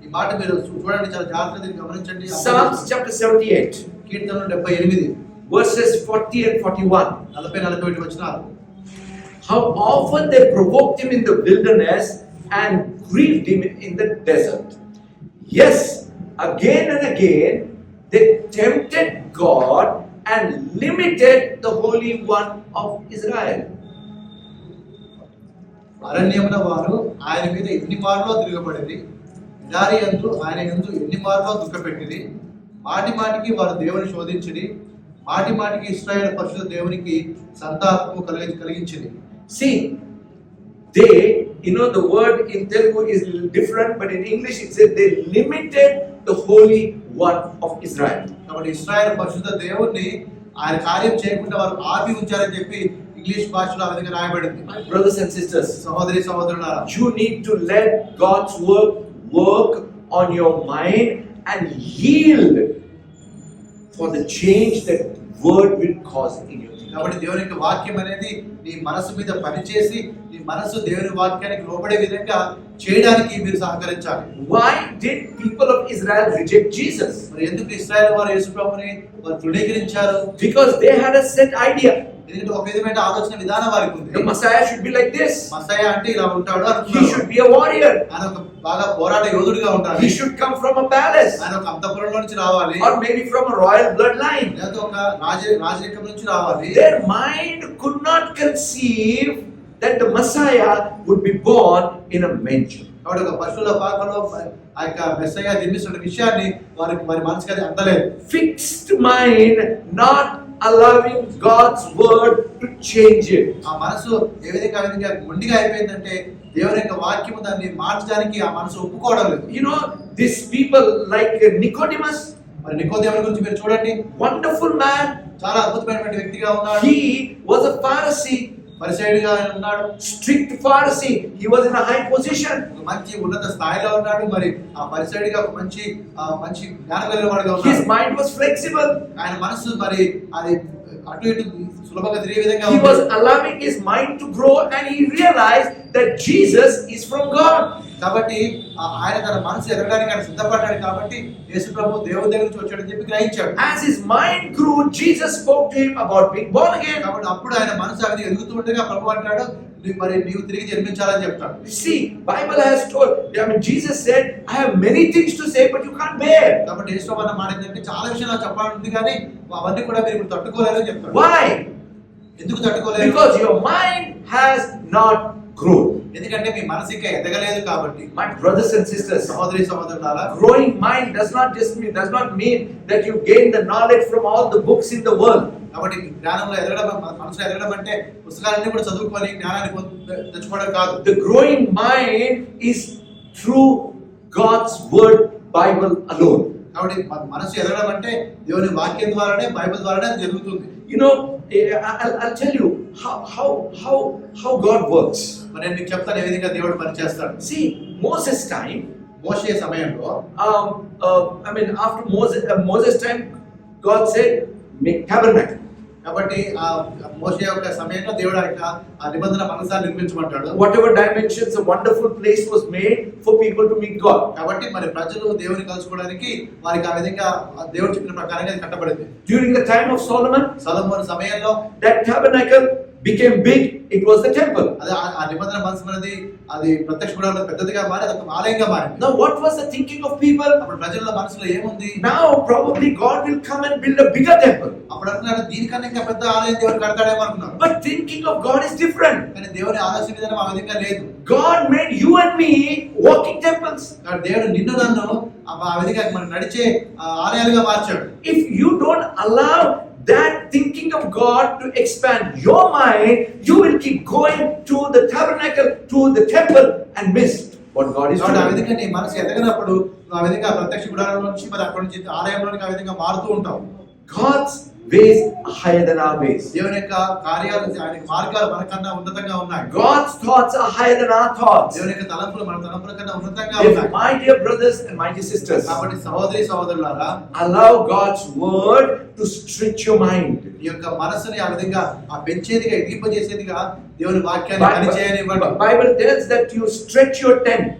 ఈ మాట మీరు చూడండి, చాలా జాగ్రత్తగా దీన్ని గమనించండి. Psalms chapter 78, కీర్తనలు 78 verses 40 and 41. 40-41 వచనాలు. How often they provoked him in the wilderness and grieved him in the desert. Yes, again and again they tempted God and limited the Holy One of Israel. అరణ్యమున వారు ఆయన మీద ఎన్ని మార్లు తిరగబడింది, ఎడారి యందు ఆయన యందు ఎన్ని మార్లు దుఃఖపెట్టింది. మాటి మాటికి వారు దేవుని శోధించిరి, మాటి మాటికి ఇశ్రాయేలు పరిశుద్ధ దేవునికి సంతాపము కలిగించింది. See, they, the word in Telugu is different, but in English it says they limited the Holy One of Israel. కాబట్టి ఇశ్రాయేలు పరిశుద్ధ దేవుణ్ణి ఆయన కార్యం చేయకుండా వారు ఆపి ఉంచారని చెప్పి ఇంగ్లీష్ భాషలో ఆ విధంగా రాయబడింది. My brothers and sisters, సహోదరి సహోదరులారా, you need to let God's work on your mind and yield for the change that word will cause in your thinking. కాబట్టి దేవుని యొక్క వాక్యం అనేది నీ మనసు మీద పనిచేసి నీ మనసు దేవుని వాక్యానికి లోబడే విధంగా చేయడానికి మీరు సహకరించాలి. Why did people of Israel reject Jesus? మరి ఎందుకు ఇశ్రాయేలు వారు యేసు ప్రభువుని వారు తృణీకరించారు? Because they had a set idea. ఎందుకంటే ఒక విధమైన ఆలోచన విధానం వారికి ఉంది. The Messiah should be like this. మస్సయ్య అంటే ఇలా ఉంటాడు He అనుకున్నారు. should be a warrior. ఆయన ఒక బాగా పోరాట యోధుడిగా ఉంటాడు. He should come from a palace. ఆయన ఒక అంతఃపురంలో నుంచి రావాలి, Or maybe from a royal bloodline. లేదా ఒక రాజరికం నుంచి రావాలి. Their mind could not conceive that the Messiah would be born in a manger. కాబట్టి ఒక పశువుల పాకలో ఆ యొక్క మెస్సయ్య జన్మిస్తున్న విషయాన్ని వారి మనసుకి అది అందలేదు. Fixed mind, not allowing God's word to change it. ఆ మనసు ఏ విధంగా మొండిగా అయిపోయిందంటే దేవుని యొక్క వాక్యము దాన్ని మార్చడానికి ఆ మనసు ఒప్పుకోవడం లేదు. You know, these people like Nicodemus, మరి నికోదేముని గురించి మీరు చూడండి, wonderful man, చాలా అద్భుతమైనటువంటి వ్యక్తిగా ఉన్నాడు. he was a Pharisee, పరిసయ్యుడిగా ఉన్నాడు, strict Pharisee, he was in a high position, ఒక మంచి ఉన్నత స్థాయిలో ఉన్నాడు. మరి ఆ పరిసయ్యుడిగా ఒక మంచి జ్ఞానం కలిగిన వాడుగా his ఉన్నాడు. mind was flexible, ఆయన మనసు మరి అది అటు ఇటు సులభంగా తిరిగే విధంగా he was allowing his mind to grow, and he realized that Jesus is from God. కాబట్టి ఆయన తన మనసు ఎదగడానికి ఆయన సిద్ధపడ్డాడు. కాబట్టి యేసు ప్రభు దేవుని దగ్గర నుంచి వచ్చాడని చెప్పి గ్రహించాడు. As his mind grew, Jesus spoke to him about being born again. కాబట్టి అప్పుడు ఆయన మనసు అది ఎదుగుతూ ఉండగా ప్రభు అంటాడు, మరి నీవు తిరిగి జన్మించాలని చెప్తాడు. See, Bible has told, Jesus said, I have many things to say, but you can't bear. కాబట్టి యేసు ప్రభు అన్న మాట ఏంటంటే చాలా విషయాలు చెప్పాలని ఉంది, కానీ అవన్నీ కూడా మీరు ఇప్పుడు తట్టుకోలేరు అని చెప్తాడు. Why? ఎందుకు తట్టుకోలేరు? Because your mind has not grown. ఎందుకంటే మీ మనసు ఇంకా ఎదగలేదు కాబట్టి. My brothers and sisters, సహోదరి సహోదరులారా, growing mind does not mean that you gain the knowledge from all the books in the world. కాబట్టి జ్ఞానంలో ఎదగడం, మనసులో ఎదగడం అంటే పుస్తకాలన్నీ కూడా చదువుకొని జ్ఞానాన్ని తెచ్చుకోవడం కాదు. The growing mind is through God's word, Bible alone. కాబట్టి మనసు ఎదగడం అంటే దేవుని వాక్యం ద్వారానే, బైబిల్ ద్వారానే అది జరుగుతుంది. You know, I'll tell you how God works. మరి నేను మీకు చెప్తాను ఏ విధంగా దేవుడు పనిచేస్తాడు. See, Moses time, మోషే సమయంలో after Moses time, God said, make tabernacle. కాబట్టి ఆ మోషే యొక్క సమయంలో దేవుడు ఆ నిబంధన మందసాన్ని నిర్మించమంటాడు. Whatever dimensions, a wonderful place was made for people to meet God. కాబట్టి మరి ప్రజలు దేవుని కలుసుకోవడానికి వారికి ఆ విధంగా దేవుడు చెప్పిన ప్రకారంగా అది కట్టబడింది. During the time of Solomon, సొలొమోను సమయంలో that tabernacle became big. It was the temple. అది ఆ నిబంధన మందసం అనేది అది ప్రత్యక్ష గుడారంలో పెద్దదిగా మారి అది ఒక ఆలయంగా మారింది. Now what was the thinking of people? అప్పుడు ప్రజల మనసులో ఏముంది? Now probably God will come and build a bigger temple. అప్పుడు అనుకున్నారు దీనికన్నా ఇంకా పెద్ద ఆలయం దేవుడు కడతాడేమో అనుకున్నారు. But thinking of God is different. కానీ దేవుని ఆలోచన విధానం ఆ విధంగా లేదు. God made you and me walking temples. కాబట్టి దేవుడు నిన్ను నన్ను ఆ విధంగా మనం నడిచే ఆలయాలుగా మార్చాడు. If you don't allow that thinking of God to expand your mind, you will keep going to the tabernacle, to the temple, and miss what God is doing. ఆ విధంగా నీ మనసు ఎదగనప్పుడు ఆ విధంగా ప్రత్యక్ష గుడారం నుంచి మరి అక్కడి నుంచి ఆలయంలోనికి ఆ విధంగా మారుతూ ఉంటావు. God's ways are higher than our ways. దేవుని యొక్క కార్యాలు, ఆయన మార్గాలు మనకన్నా ఉన్నతంగా ఉన్నాయి. God's thoughts are higher than our thoughts. దేవుని యొక్క తలంపులు మన తలంపుల కన్నా ఉన్నతంగా If ఉన్నాయి. my dear brothers and my dear sisters, కాబట్టి సహోదరి సహోదరులారా, allow God's word to stretch your mind. ఈ యొక్క మనసుని ఆ విధంగా ఆ పెంచేదిగా, ఎదింపజేసేదిగా దేవుని వాక్యాన్ని పనిచేయనివ్వండి. Bible tells that you stretch your tent.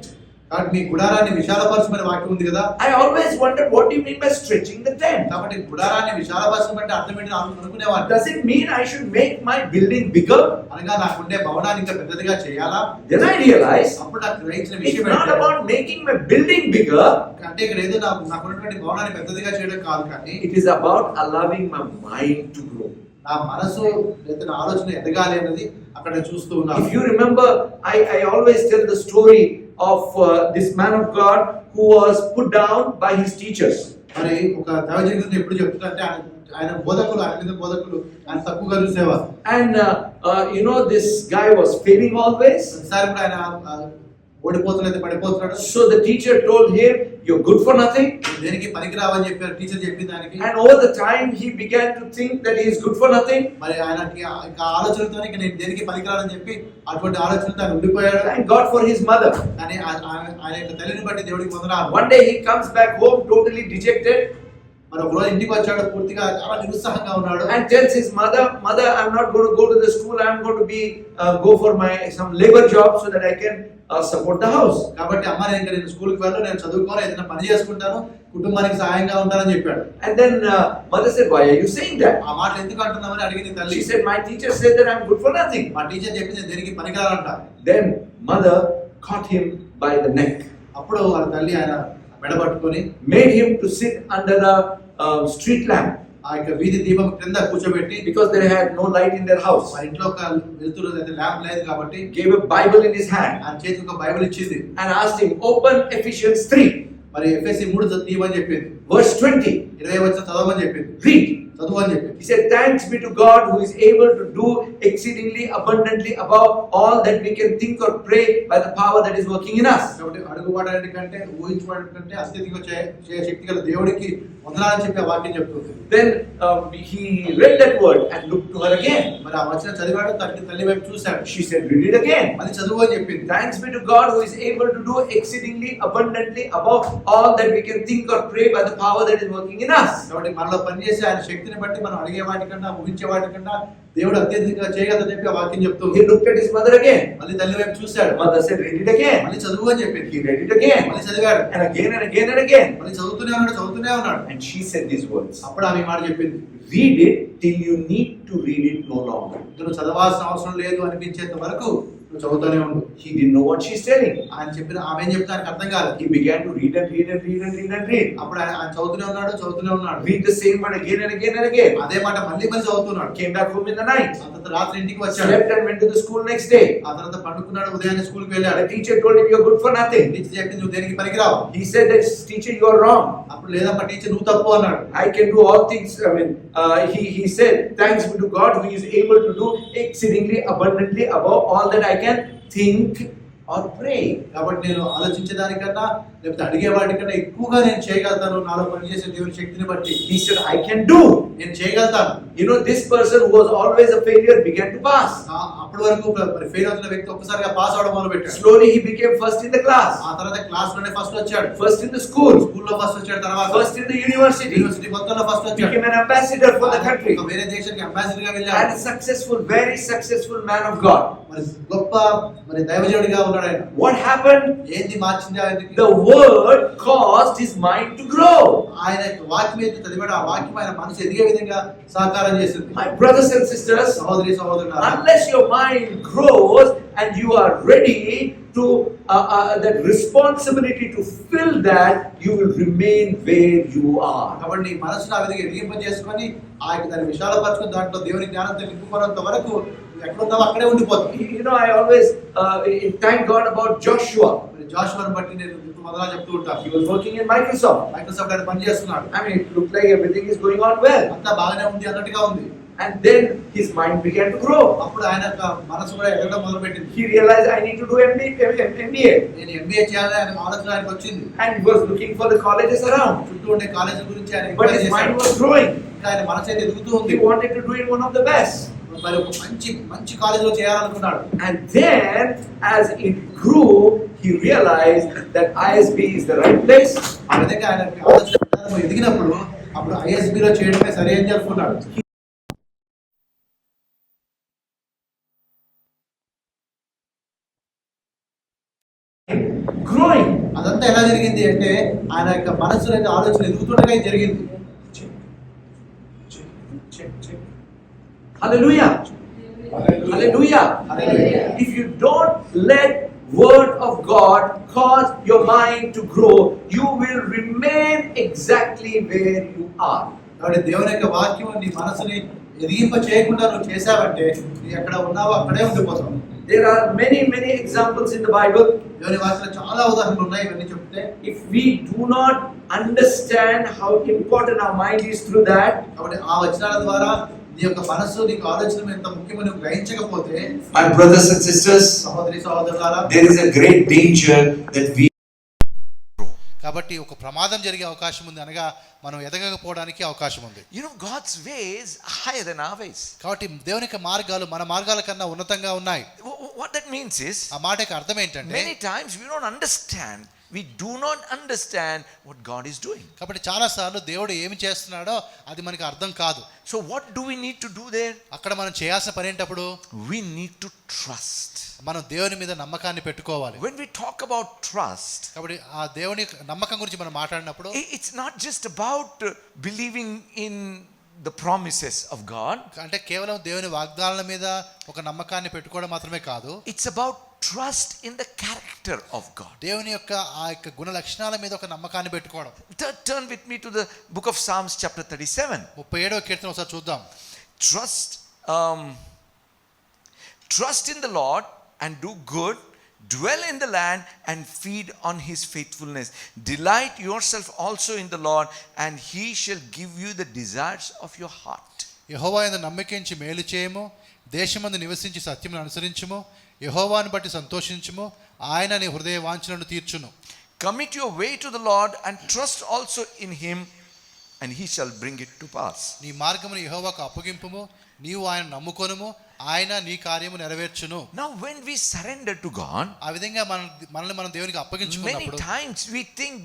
కాబట్టి మీ గుడారాన్ని విశాలపరచమని వాక్యం ఉంది కదా. I always wondered, what do you mean by stretching the tent? కాబట్టి గుడారాన్ని విశాలపరచడం అంటే అర్థం ఏంటి అనుకునేవాడు. Does it mean I should make my building bigger? అనగా నాకుండే భవనాన్ని ఇంకా పెద్దదిగా చేయాలా? Then I realized అప్పుడు నాకు గ్రహించిన it's విషయం not about making my building bigger. అంటే ఇక్కడ ఏదో నాకున్నటువంటి భవనాన్ని పెద్దదిగా చేయడం కాదు, కానీ It is about allowing my mind to grow. నా మనసు లేదా నా ఆలోచన ఎదగాలి అన్నది అక్కడ చూస్తూ ఉన్నాను. If you remember, I always tell the story of this man of God who was put down by his teachers. మరి ఒక దైవజనుడి గురించి ఎప్పుడు చెప్తుంటే ఆయన బోధకులు, ఆయన మీద బోధకులు ఆయన తక్కువగా చూసేవారు. And this guy was failing always. ఒకసారి కూడా ఆయన ఓడిపోతున్నాడు, పడిపోతున్నాడు. So the teacher told him, you're good for nothing. దేనికి పనికిరావని చెప్పారు టీచర్ చెప్పింది దానికి. And over the time he began to think that he is good for nothing. మరి ఆయనకి ఇంకా ఆలోచనతో నేను దేనికి పనికిరాలని చెప్పి అటువంటి ఆలోచనతో ఆయన ఉండిపోయాడు. Thank God for his mother. కానీ ఆయన యొక్క తల్లిని బట్టి దేవుడికి వందనాలు. One day he comes back home totally dejected. మరి ఒక రోజు ఇంటికి వచ్చాడు, పూర్తిగా చాలా నిరుత్సాహంగా ఉన్నాడు. And tells his mother, I'm not going to go to the school. I'm going to go for some labor job so that I can support the house. కాబట్టి అమ్మ నేను స్కూల్కి వెళ్ళను, నేను చదువుకోను, ఏదైనా పని చేసుకుంటాను, కుటుంబానికి సహాయంగా ఉంటానని చెప్పాడు. And then mother said, why are you saying that? ఆ మాట ఎందుకు అంటున్నామని అడిగింది తల్లి. She said, my teacher said that I'm good for nothing. మా టీచర్ చెప్పింది దేనికి పనికిరాలంట. Then mother caught him by the neck. అప్పుడు వాళ్ళ తల్లి ఆయన మెడబట్టుకొని made him to sit under the street lamp. ఆ యొక్క వీధి దీపం కింద కూర్చోబెట్టి, because they had no light in their house. మరి ఇంట్లో ఒక వెలుతురు అయితే ల్యాంప్ లేదు కాబట్టి gave a Bible in his hand ఆయన చేతికి ఒక బైబిల్ ఇచ్చింది. and asked him, open Ephesians 3. మరి ఎఫెసీ 3 తీయమని చెప్పింది. verse 20. 20 వచనం చదవమని చెప్పింది. read. చదువు అని చెప్పింది. He said, thanks be to God who is able to do exceedingly abundantly above all that we can think or pray by the power that is working in us. కాబట్టి అడుగువాటి కంటే ఊహించువాటి కంటే అస్థితిగా చేయ శక్తి గల దేవుడికి వందనాలు చెప్పే వాక్యం చెప్తుంది. Then he read that word and looked to her again. మరి ఆ వచనం చదివాడు, తల్లి వైపు చూశాడు. She said, read it again. అది చదువు అని చెప్పింది. Thanks be to God who is able to do exceedingly abundantly above all that we can think or pray by the power that is working in us. కాబట్టి మనలో పనిచేసే ఆయన శక్తిని బట్టి మనం అడిగే వాటికన్నా ఊహించే వాటికన్నా దేవుడు అత్యధికంగా చేయగలదని చెప్పి ఆ వాక్యం చెప్తుంది. He looked at his mother again. మళ్ళీ తల్లి వైపు చూశాడు. Mother said, read it again. మళ్ళీ చదువు అని చెప్పింది. He read it again. మళ్ళీ చదివాడు. And again and again and again. మళ్ళీ చదువుతూనే ఉన్నాడు. And she said these words. అప్పుడు ఆమె మాట చెప్పింది. Read it till you need to read it no longer. నువ్వు చదవాల్సిన అవసరం లేదు అనిపించేంత వరకు నువ్వు చదువుతూనే ఉండు. He didn't know what she's telling. ఆయన చెప్పిన ఆమె ఏం చెప్తే ఆయనకు అర్థం కాదు. He began to read and read and read and read and read. అప్పుడు ఆయన చదువుతూనే ఉన్నాడు. Read the same word again and again and again. అదే మాట మళ్ళీ చదువుతున్నాడు. Came back home in the night. ఆ తర్వాత రాత్రి ఇంటికి వచ్చాడు. Slept and went to the school next day. ఆ తర్వాత పండుకున్నాడు, ఉదయాన్నే స్కూల్కి వెళ్ళాడు. The teacher told him, you're good for nothing. Teacher చెప్పింది నువ్వు దేనికి పనికిరావు. He said that teacher, you are wrong. అప్పుడు లేదమ్మా టీచర్ నువ్వు తప్పు అన్నాడు. I can do all things. He said, thanks be to God who is able to do exceedingly abundantly above all that I can think or pray. కాబట్టి నేను ఆలోచించేదానికన్నా లేకపోతే అడిగేవాడికన్నా ఎక్కువగా నేను చేయగలుగుతాను నాలో పనిచేసే దేవుని శక్తిని బట్టి. He said, I can do. నేను చేయగలుగుతాను. This person who was always a failure began to pass. అప్పటి వరకు ఫెయిల్ అవుతున్న వ్యక్తి ఒక్కసారిగా పాస్ అవడం మొదలు పెట్టాడు. Slowly he became first in the class. ఆ తర్వాత క్లాస్ లోనే ఫస్ట్ వచ్చాడు. First in the school. స్కూల్లో ఫస్ట్ వచ్చాడు. తర్వాత first in the university. University మొత్తంలో ఫస్ట్ వచ్చాడు. Became an ambassador for the country. వేరే దేశానికి అంబాసిడర్ గా వెళ్ళాడు. And successful, very successful man of God. మరి గొప్ప దైవజనుడిగా ఉన్నాడు ఆయన. What happened? ఏంది మార్చింది ఆయనకి? The word caused his mind to grow. ఆయన వాక్యం ఏది చదివాడు ఆ వాక్యం ఆయన మనసు ఎదిగే విధంగా సహకారం చేసింది. My brothers and sisters, సహోదరులారా, unless your mind grows and you are ready to that responsibility to fill that, you will remain where you are. కాబట్టి నీ మనసును ఆ విధంగా ఎదిగింప చేసుకొని దాన్ని విశాలపరచుకొని దాంట్లో దేవుని జ్ఞానంతో నింపుకున్నంత వరకు ఎక్కడ ఉన్నావో అక్కడే ఉండిపోతావు. I always thank God about Joshua. జాషువాను బట్టి నేను మొదలా చెప్తూ ఉంటాను. He was working in Microsoft. ఆయన పని చేస్తున్నాడు. I mean, it looked like everything is going on well. అంతా బాగానే ఉంది అన్నట్టుగా ఉంది. And then his mind began to grow. అప్పుడు ఆయన మనసు కూడా ఎదగడం మొదలుపెట్టింది. He realized I need to do MBA. నేను ఎంబీఏ చేయాలి అనే ఆలోచన ఆయనకు వచ్చింది. And he was looking for the colleges around. చుట్టూ ఉండే కాలేజీల గురించి ఆయన But his mind was growing. ఆయన మనసు అయితే ఎదుగుతూ ఉంది. He wanted to do it one of the best. మరి ఒక మంచి కాలేజీలో చేయాలనుకున్నాడు. And then as it grew, he realized that ISB is the right place. ఆ విధంగా ఆయన ఆలోచన ఎదిగినప్పుడు అప్పుడు ఐఎస్బిలో చేయడమే సరైనది అనుకున్నాడు. Growing. అదంతా ఎలా జరిగింది అంటే ఆయన యొక్క మనసులో అయితే ఆలోచన ఎదుగుతుండగా ఇది జరిగింది. Hallelujah. Hallelujah. If you don't let word of God cause your mind to grow, you will remain exactly where you are. కాబట్టి దేవుని యొక్క వాక్యం నీ మనసుని ఎదిగింప చేయకుండా నువ్వు చేసావంటే నీ ఎక్కడ ఉన్నావో అక్కడే ఉండిపోతావు. There are many examples in the Bible. దేవుని వాక్యంలో చాలా ఉదాహరణలు ఉన్నాయి. ఇవన్నీ చెప్తే if we do not understand how important our mind is through that, కాబట్టి ఆ వచనాల ద్వారా నీ యొక్క మనసు నీకు ఆలోచన ఎంత ముఖ్యమో నువ్వు గ్రహించకపోతే, my brothers and sisters, సహోదరులారా, there is a great danger that we కాబట్టి ఒక ప్రమాదం జరిగే అవకాశం ఉంది, అనగా మనం ఎదగకపోవడానికి అవకాశం ఉంది. God's ways are higher than our ways. కాబట్టి దేవుని యొక్క మార్గాలు మన మార్గాల కన్నా ఉన్నతంగా ఉన్నాయి. What that means is, ఆ మాటకి అర్థం ఏంటంటే, many times we don't understand. We do not understand what God is doing. కాబట్టి చాలా సార్లు దేవుడు ఏమి చేస్తున్నాడో అది మనకి అర్థం కాదు. So what do we need to do there? అక్కడ మనం చేయాల్సిన పని ఏంటప్పుడు? We need to trust. మనం దేవుని మీద నమ్మకాన్ని పెట్టుకోవాలి. When we talk about trust, కాబట్టి ఆ దేవుని నమ్మకం గురించి మనం మాట్లాడినప్పుడు, it's not just about believing in the promises of God. అంటే కేవలం దేవుని వాగ్దానాల మీద ఒక నమ్మకాన్ని పెట్టుకోవడం మాత్రమే కాదు. It's about trust in the character of God. దేవుని యొక్క ఆ యొక్క గుణ లక్షణాల మీద ఒక నమ్మకాన్ని పెట్టుకోవడం. Turn with me to the book of Psalms chapter 37. 37వ కీర్తన ఒకసారి చూద్దాం. Trust in the Lord and do good, dwell in the land and feed on his faithfulness. Delight yourself also in the Lord, and he shall give you the desires of your heart. యెహోవా యందు నమ్మకించి మేలు చేయము, దేశమందు నివసించి సత్యమును అనుసరించుము, యెహోవాను బట్టి సంతోషించుము, ఆయన నీ హృదయ వాంఛలను తీర్చును. Commit your way to the Lord and trust also in him, and he shall bring it to pass. నీ మార్గమును యెహోవాకు అప్పగింపుము, నీవు ఆయన నమ్ముకొనుము, ఆయన నీ కార్యము నెరవేర్చును. Now when we surrender to God, ఆ విధంగా మనల్ని మనం దేవునికి many అప్పగించుకున్నప్పుడు times we think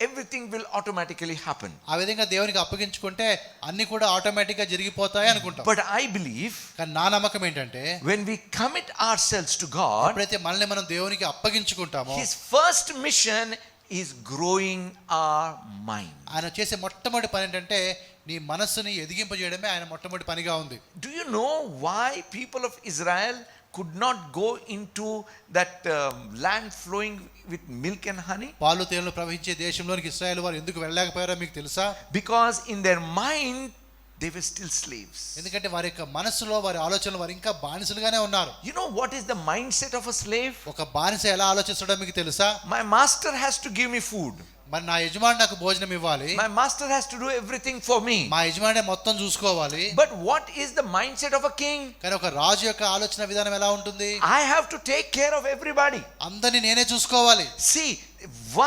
everything will automatically happen. ఆ విధంగా దేవునికి అప్పగించుకుంటే అన్ని కూడా ఆటోమేటిక్ గా జరిగిపోతాయి అనుకుంటాం. But I believe కానీ నా నమ్మకం ఏంటంటే when we commit ourselves to God, ఎప్పుడైతే మనల్ని మనం దేవునికి అప్పగించుకుంటామో his first mission is growing our mind. ఆయన చేసే మొట్టమొదటి పని ఏంటంటే నీ మనస్సుని ఎదిగింపజేయడమే ఆయన మొట్టమొదటి పనిగా ఉంది. Do you know why people of Israel could not go into that land flowing with milk and honey? పాలు తేనెలు ప్రవహించే దేశంలోనికి ఇశ్రాయేలు వారు ఎందుకు వెళ్ళలేకపోయారో మీకు తెలుసా? Because in their mind they were still slaves. ఎందుకంటే వారి యొక్క మనస్సులో వారి ఆలోచనలు వారు ఇంకా బానిసలుగానే ఉన్నారు. You know what is the mindset of a slave? ఒక బానిస ఎలా ఆలోచిస్తాడో మీకు తెలుసా? My master has to give me food. మరి నా యజమాని నాకు భోజనం ఇవ్వాలి. My master has to do everything for me. మా యజమాని మొత్తం చూసుకోవాలి. But what is the mindset of a king? కానీ ఒక రాజు యొక్క ఆలోచన విధానం ఎలా ఉంటుంది? I have to take care of everybody. అందరిని నేనే చూసుకోవాలి. See,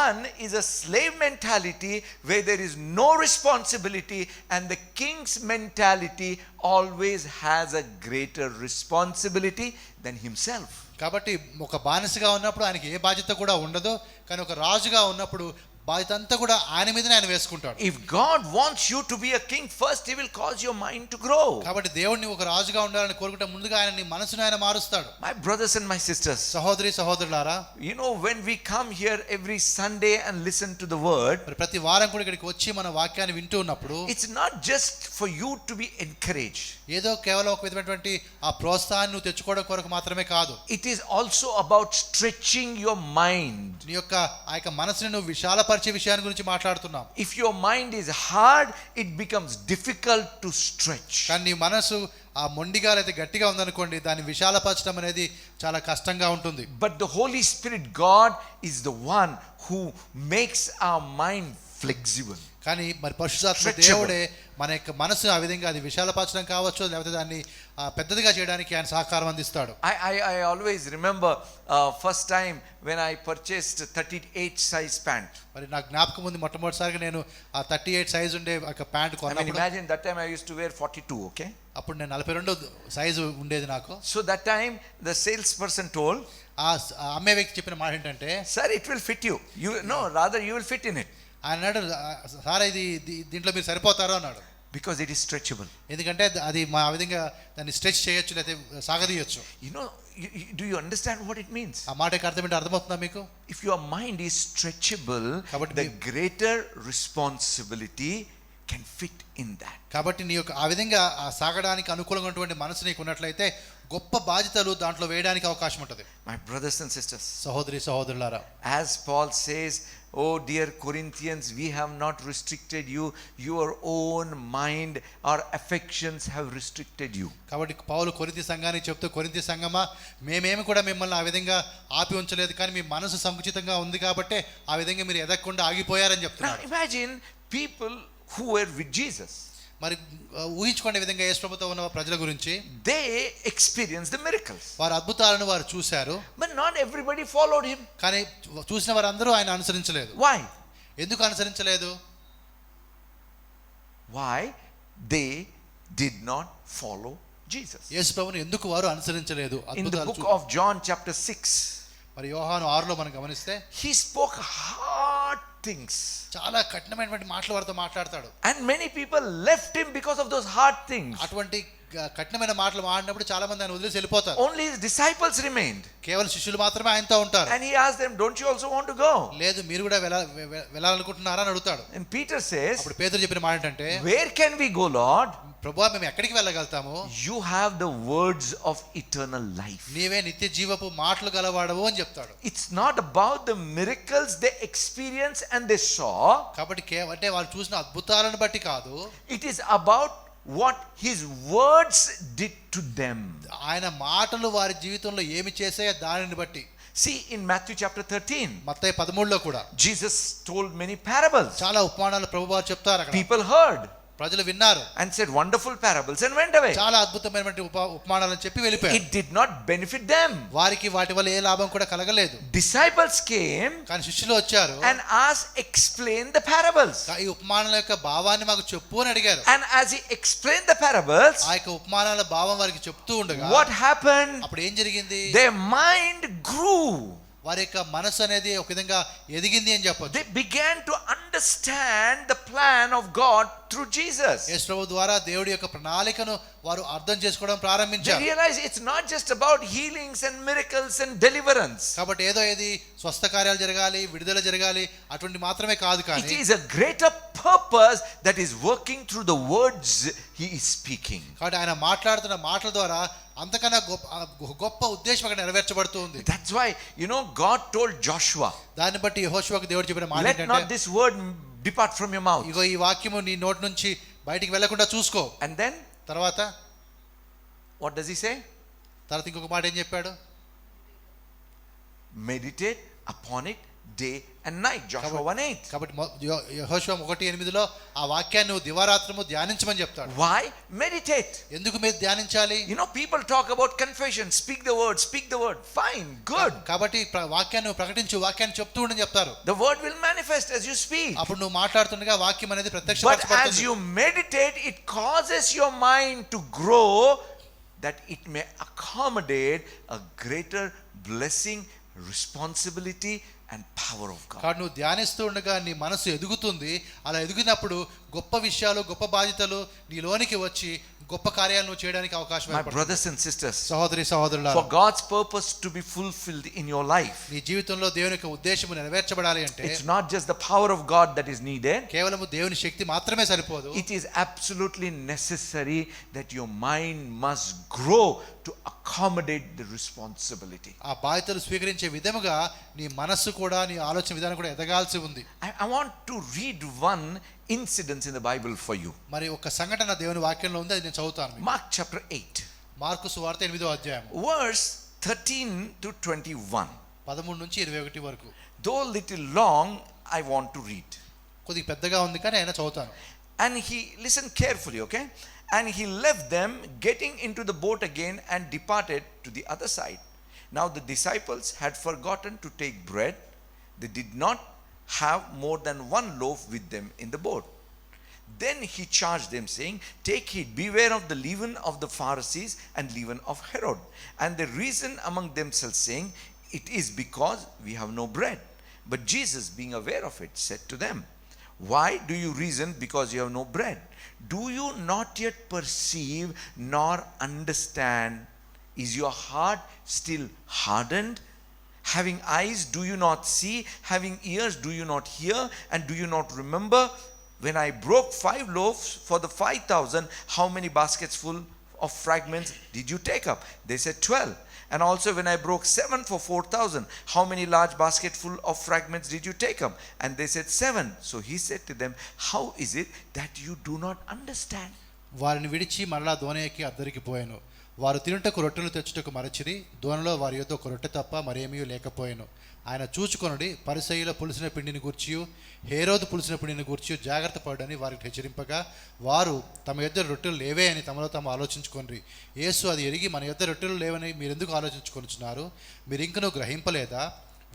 one is a slave mentality where there is no responsibility, and the king's mentality always has a greater responsibility than himself. కాబట్టి ఒక బానిసగా ఉన్నప్పుడు ఆయనకి ఏ బాధ్యత కూడా ఉండదు. కానీ ఒక రాజుగా ఉన్నప్పుడు బాధ్యత అంతా కూడా ఆయన మీదనే ఆయన వేసుకుంటాడు. If God wants you to be a king, first he will cause your mind to grow. కాబట్టి దేవుడిని ఒక రాజుగా ఉండాలని కోరుకుంటే ముందుగా ఆయన నీ మనసును ఆయన మారుస్తాడు. My brothers and my sisters, సహోదరి సహోదరులారా, you know, when we come here every Sunday and listen to the word, మరి ప్రతి వారం కూడా ఇక్కడికి వచ్చి మన వాక్యాన్ని వింటూ ఉన్నప్పుడు it's not just for you to be encouraged. ఏదో కేవలం ఒక విధమైనటువంటి ఆ ప్రోత్సాహాన్ని నువ్వు తెచ్చుకోవడం కొరకు మాత్రమే కాదు. It is also about stretching your mind. నీ యొక్క ఆ యొక్క మనసుని నువ్వు విశాలపరిచే విషయాన్ని గురించి మాట్లాడుతున్నాం. If your mind is hard, it becomes difficult to stretch. కానీ నీ మనసు ఆ మొండిగా లేదా గట్టిగా ఉందనుకోండి, దాన్ని విశాలపరచడం అనేది చాలా కష్టంగా ఉంటుంది. But the Holy Spirit, God, is the one who makes our mind flexible. కానీ మరి పరిశుద్ధాత్మ దేవుడే మన యొక్క మనసు ఆ విధంగా అది విశాలపరచడం కావచ్చు, లేకపోతే దాన్ని పెద్దదిగా చేయడానికి ఆయన సహకారం అందిస్తాడు. I always remember first time when I purchased 38 size pant. మరి నాకు జ్ఞాపకం ఉంది మొట్టమొదటిసారిగా నేను ఆ 38 సైజ్ ఉండే ఒక ప్యాంట్ కొన్నప్పుడు. Imagine that time I used to wear 42, okay? అప్పుడు నేను 42 సైజు ఉండేది నాకు. So that time the salesperson told, ఆ అమ్మే వ్యక్తి చెప్పిన మాట ఏంటంటే, sir, it will fit you. Rather you will fit in it. ఆయన అన్నాడు, సార్ ఇది దీంట్లో మీరు సరిపోతారు అన్నాడు. Because it is stretchable. ఎందుకంటే అది మా విధంగా దాన్ని స్ట్రెచ్ చేయొచ్చు, లేకపోతే సాగదీయొచ్చు. You know, do you understand what it means? ఆ మాటకి అర్థం ఏంటో అర్థమవుతుందా మీకు? If your mind is stretchable, the greater responsibility can fit in that. కాబట్టి నీ యొక్క ఆ విధంగా ఆ సాగడానికి అనుకూలంగా ఉన్నటువంటి మనసు నీకు ఉన్నట్లయితే గొప్ప బాధ్యతలు దాంట్లో వేయడానికి అవకాశం ఉంటుంది. My brothers and sisters, సహోదరి సహోదరులారా, as Paul says, oh dear Corinthians, we have not restricted you, your own mind or affections have restricted you. కాబట్టి పౌలు కొరింథీ సంఘానికి చెప్తూ, కొరింథీ సంఘమా, మేమేమి కూడా మిమ్మల్ని ఆ విధంగా ఆపి ఉంచలేదు, కానీ మీ మనసు సంకుచితంగా ఉంది కాబట్టి ఆ విధంగా మీరు ఎదగకుండా ఆగిపోయారని చెప్తున్నారు. Now imagine people who were with Jesus. మరి ఊహించుకునే విధంగా యేసు ప్రభుతో ఉన్న ప్రజల గురించి, they experienced the miracles. వారు అద్భుతాలను వారు చూశారు. But not everybody followed him. కానీ చూసిన వారందరూ ఆయన అనుసరించలేదు. Why? ఎందుకు అనుసరించలేదు? Why they did not follow Jesus? యేసు ప్రభువుని ఎందుకు వారు అనుసరించలేదు? In the book of John chapter 6, మరి యోహాను 6లో మనం గమనిస్తే, he spoke hard things. చాలా కఠినమైనటువంటి మాటలు వారితో మాట్లాడతాడు. And many people left him because of those hard things. అటువంటి కఠినమైన మాటలు మాడినప్పుడు చాలా మంది ఆయన వదిలేసి వెళ్ళిపోతారు. Only his disciples remained. కేవలం శిష్యులు మాత్రమే ఆయనతో ఉంటారు. And he asked them, don't you also want to go? లేదు, మీరు కూడా వెళ్ళాలనుకుంటున్నారా అని అడుగుతాడు. And Peter says, అప్పుడు పేతురు చెప్పిన మాట ఏంటంటే, where can we go, Lord? ప్రభువా, మేము ఎక్కడికి వెళ్ళగలుగుతాము? You have the words of eternal life. నీవే నిత్య జీవపు మాటలు గలవాడవు అని చెప్తాడు. It's not about the miracles they experienced and they saw. కాబట్టి అంటే వాళ్ళు చూసిన అద్భుతాలను బట్టి కాదు. It is about what his words did to them. ఆయన మాటలు వారి జీవితంలో ఏమి చేసాయో దానిని బట్టి. See, in Matthew chapter 13, మత్తయి 13లో కూడా Jesus told many parables. చాలా ఉపమానాలు ప్రభువారు చెప్తారు అక్కడ. People heard. ప్రజలు విన్నారు and said wonderful parables and went away. చాలా అద్భుతమైనటువంటి ఉపమానాలను చెప్పి వెళ్ళిపోయారు. It did not benefit them. వారికి వాటి వల్ల ఏ లాభం కూడా కలగలేదు. Disciples came కానీ శిష్యులు వచ్చారు and asked, explain the parables. ఈ ఉపమానాల యొక్క భావాన్ని మాకు చెప్పు అని అడిగారు. And as he explained the parables, ఆ యొక్క ఉపమానాల భావం వారికి చెప్తూ ఉండగా what happened? అప్పుడు ఏం జరిగింది? Their mind grew. వారి యొక్క మనసు అనేది ఒక విధంగా ఎదిగింది అని చెప్పొచ్చు. They began to understand the plan of God through Jesus. యేసు ప్రభు ద్వారా దేవుడి యొక్క ప్రణాళికను వారు అర్థం చేసుకోవడం ప్రారంభించారు. They realized it's not just about healings and miracles and deliverance. కాబట్టి ఏది స్వస్థ కార్యాలు జరగాలి, విడుదల జరగాలి అటువంటి మాత్రమే కాదు, కానీ It is a greater purpose that is working through the words he is speaking. కాబట్టి ఆయన మాట్లాడుతున్న మాటల ద్వారా అంతకన్నా గొప్ప ఉద్దేశం అక్కడ నెరవేర్చబడుతూ ఉంది. That's why God told Joshua, దాన్ని బట్టి యెహోషువకు దేవుడు చెప్పిన మాట let not this word depart from your mouth. ఇగో ఈ వాక్యము నీ నోటి నుంచి బయటికి వెళ్లకుండా చూసుకో. And then తర్వాత what does he say? తర్వాత ఇంకొక మాట ఏం చెప్పాడు? Meditate upon it day and night. Joshua 1:8. కాబట్టి యెహోషువ 1:8లో ఆ వాక్యాన్ని నువ్వు దివారాత్రము ధ్యానించమని చెప్తాడు. Why meditate? ఎందుకు మీరు ధ్యానించాలి? People talk about confession, speak the word. Fine, good. కాబట్టి వాక్యాన్ని ప్రకటించు, వాక్యాన్ని చెప్తూ ఉండని చెప్తారు. The word will manifest as you speak. అప్పుడు నువ్వు మాట్లాడుతుండగా వాక్యం అనేది ప్రత్యక్షపరచబడుతుంది. But as you meditate, it causes your mind to grow that it may accommodate a greater blessing, responsibility and power of God. కాబట్టి నువ్వు ధ్యానిస్తూ ఉండగా నీ మనసు ఎదుగుతుంది. అలా ఎదిగినప్పుడు గొప్ప విషయాలు, గొప్ప బాధ్యతలు నీలోనికి వచ్చి గొప్ప కార్యాలు నువ్వు చేయడానికి అవకాశం My brothers and sisters, సహోదరి సహోదరులారా, for God's purpose to be fulfilled in your life, నీ జీవితంలో దేవుని యొక్క ఉద్దేశము నెరవేర్చబడాలి అంటే it's not just the power of God that is needed. కేవలం దేవుని శక్తి మాత్రమే సరిపోదు. It is absolutely necessary that your mind must grow to accommodate the responsibility. ఆ బాధ్యతలు స్వీకరించే విధముగా నీ మనస్సు కూడా, నీ ఆలోచన విధానం కూడా ఎదగాల్సి ఉంది. I want to read one incident in the Bible for you. మరి ఒక సంఘటన దేవుని వాక్యంలో ఉంది, అది నేను చదువుతాను. Mark chapter 8. మార్కు సువార్త 8వ అధ్యాయం verse 13 to 21. 13 నుంచి 21 వరకు. Though little long, I want to read. కొద్దిగా పెద్దగా ఉంది కానీ అయినా చదువుతాను. And he, listen carefully, okay? And he left them, getting into the boat again, and departed to the other side. Now the disciples had forgotten to take bread. They did not have more than one loaf with them in the boat. Then he charged them, saying, take heed, beware of the leaven of the Pharisees and leaven of Herod. And they reasoned among themselves, saying, it is because we have no bread. But Jesus, being aware of it, said to them, why do you reason because you have no bread? Do you not yet perceive nor understand? Is your heart still hardened? Having eyes, do you not see? Having ears, do you not hear? And do you not remember? When I broke 5 loaves for the 5,000, how many baskets full of fragments did you take up? They said 12. And also when I broke 7 for 4,000, how many large baskets full of fragments did you take up? And they said 7. So he said to them, how is it that you do not understand? వారిని విడిచి మరలా దోణ ఎక్కి అద్దరికి పోయాను. వారు తినుటకు రొట్టెలు తెచ్చుటకు మరచిరి. దోణలో వారి యొద్ద ఒక రొట్టె తప్ప మరేమీ లేకపోయాను. ఆయన చూచుకొనుడి, పరిసయ్యుల పులిసిన పిండిని గూర్చియు హేరోదు పులిసిన పిండిని గూర్చియు జాగ్రత్త పడని వారికి హెచ్చరింపగా, వారు తమ యొద్ద రొట్టెలు లేవే అని తమలో తాము ఆలోచించుకొనిరి. యేసు అది ఎరిగి, మన యొద్ద రొట్టెలు లేవని మీరెందుకు ఆలోచించుకొనుచున్నారు? మీరు ఇంకనూ గ్రహింపలేదా?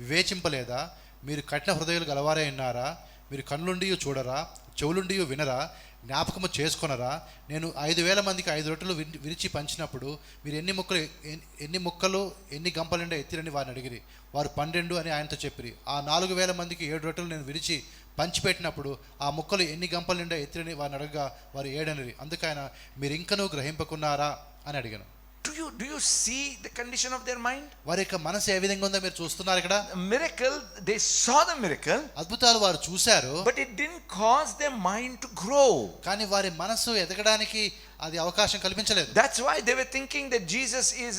వివేచింపలేదా? మీరు కఠిన హృదయాలు గలవారే ఉన్నారా? మీరు కన్నులుండి చూడరా? చెవులుండి వినరా? జ్ఞాపకము చేసుకొనరా? నేను 5,000 మందికి 5 రొట్టెలు విరిచి పంచినప్పుడు మీరు ఎన్ని ముక్కలు ఎన్ని గంపలుండే ఎత్తిరని వారిని అడిగిరి. వారు 12 అని ఆయనతో చెప్పిరి. ఆ 4,000 మందికి 7 రొట్టెలు నేను విరిచి పంచిపెట్టినప్పుడు ఆ ముక్కలు ఎన్ని గంపలు నిండా ఎత్తిరని వారిని అడగగా వారు 7 అనిరి. అందుకు ఆయన, మీరు ఇంకనూ గ్రహింపకున్నారా అని అడిగాను. Do you see the condition of their mind? వారి యొక్క మనసు ఏ విధంగా ఉందో మీరు చూస్తున్నారు ఇక్కడ. Miracle, they saw the miracle, అద్భుతాలు వారు చూశారు, but it didn't cause their mind to grow. కానీ వారి మనసు ఎదగడానికి అది అవకాశం కల్పించలేదు. That's why they were thinking that Jesus is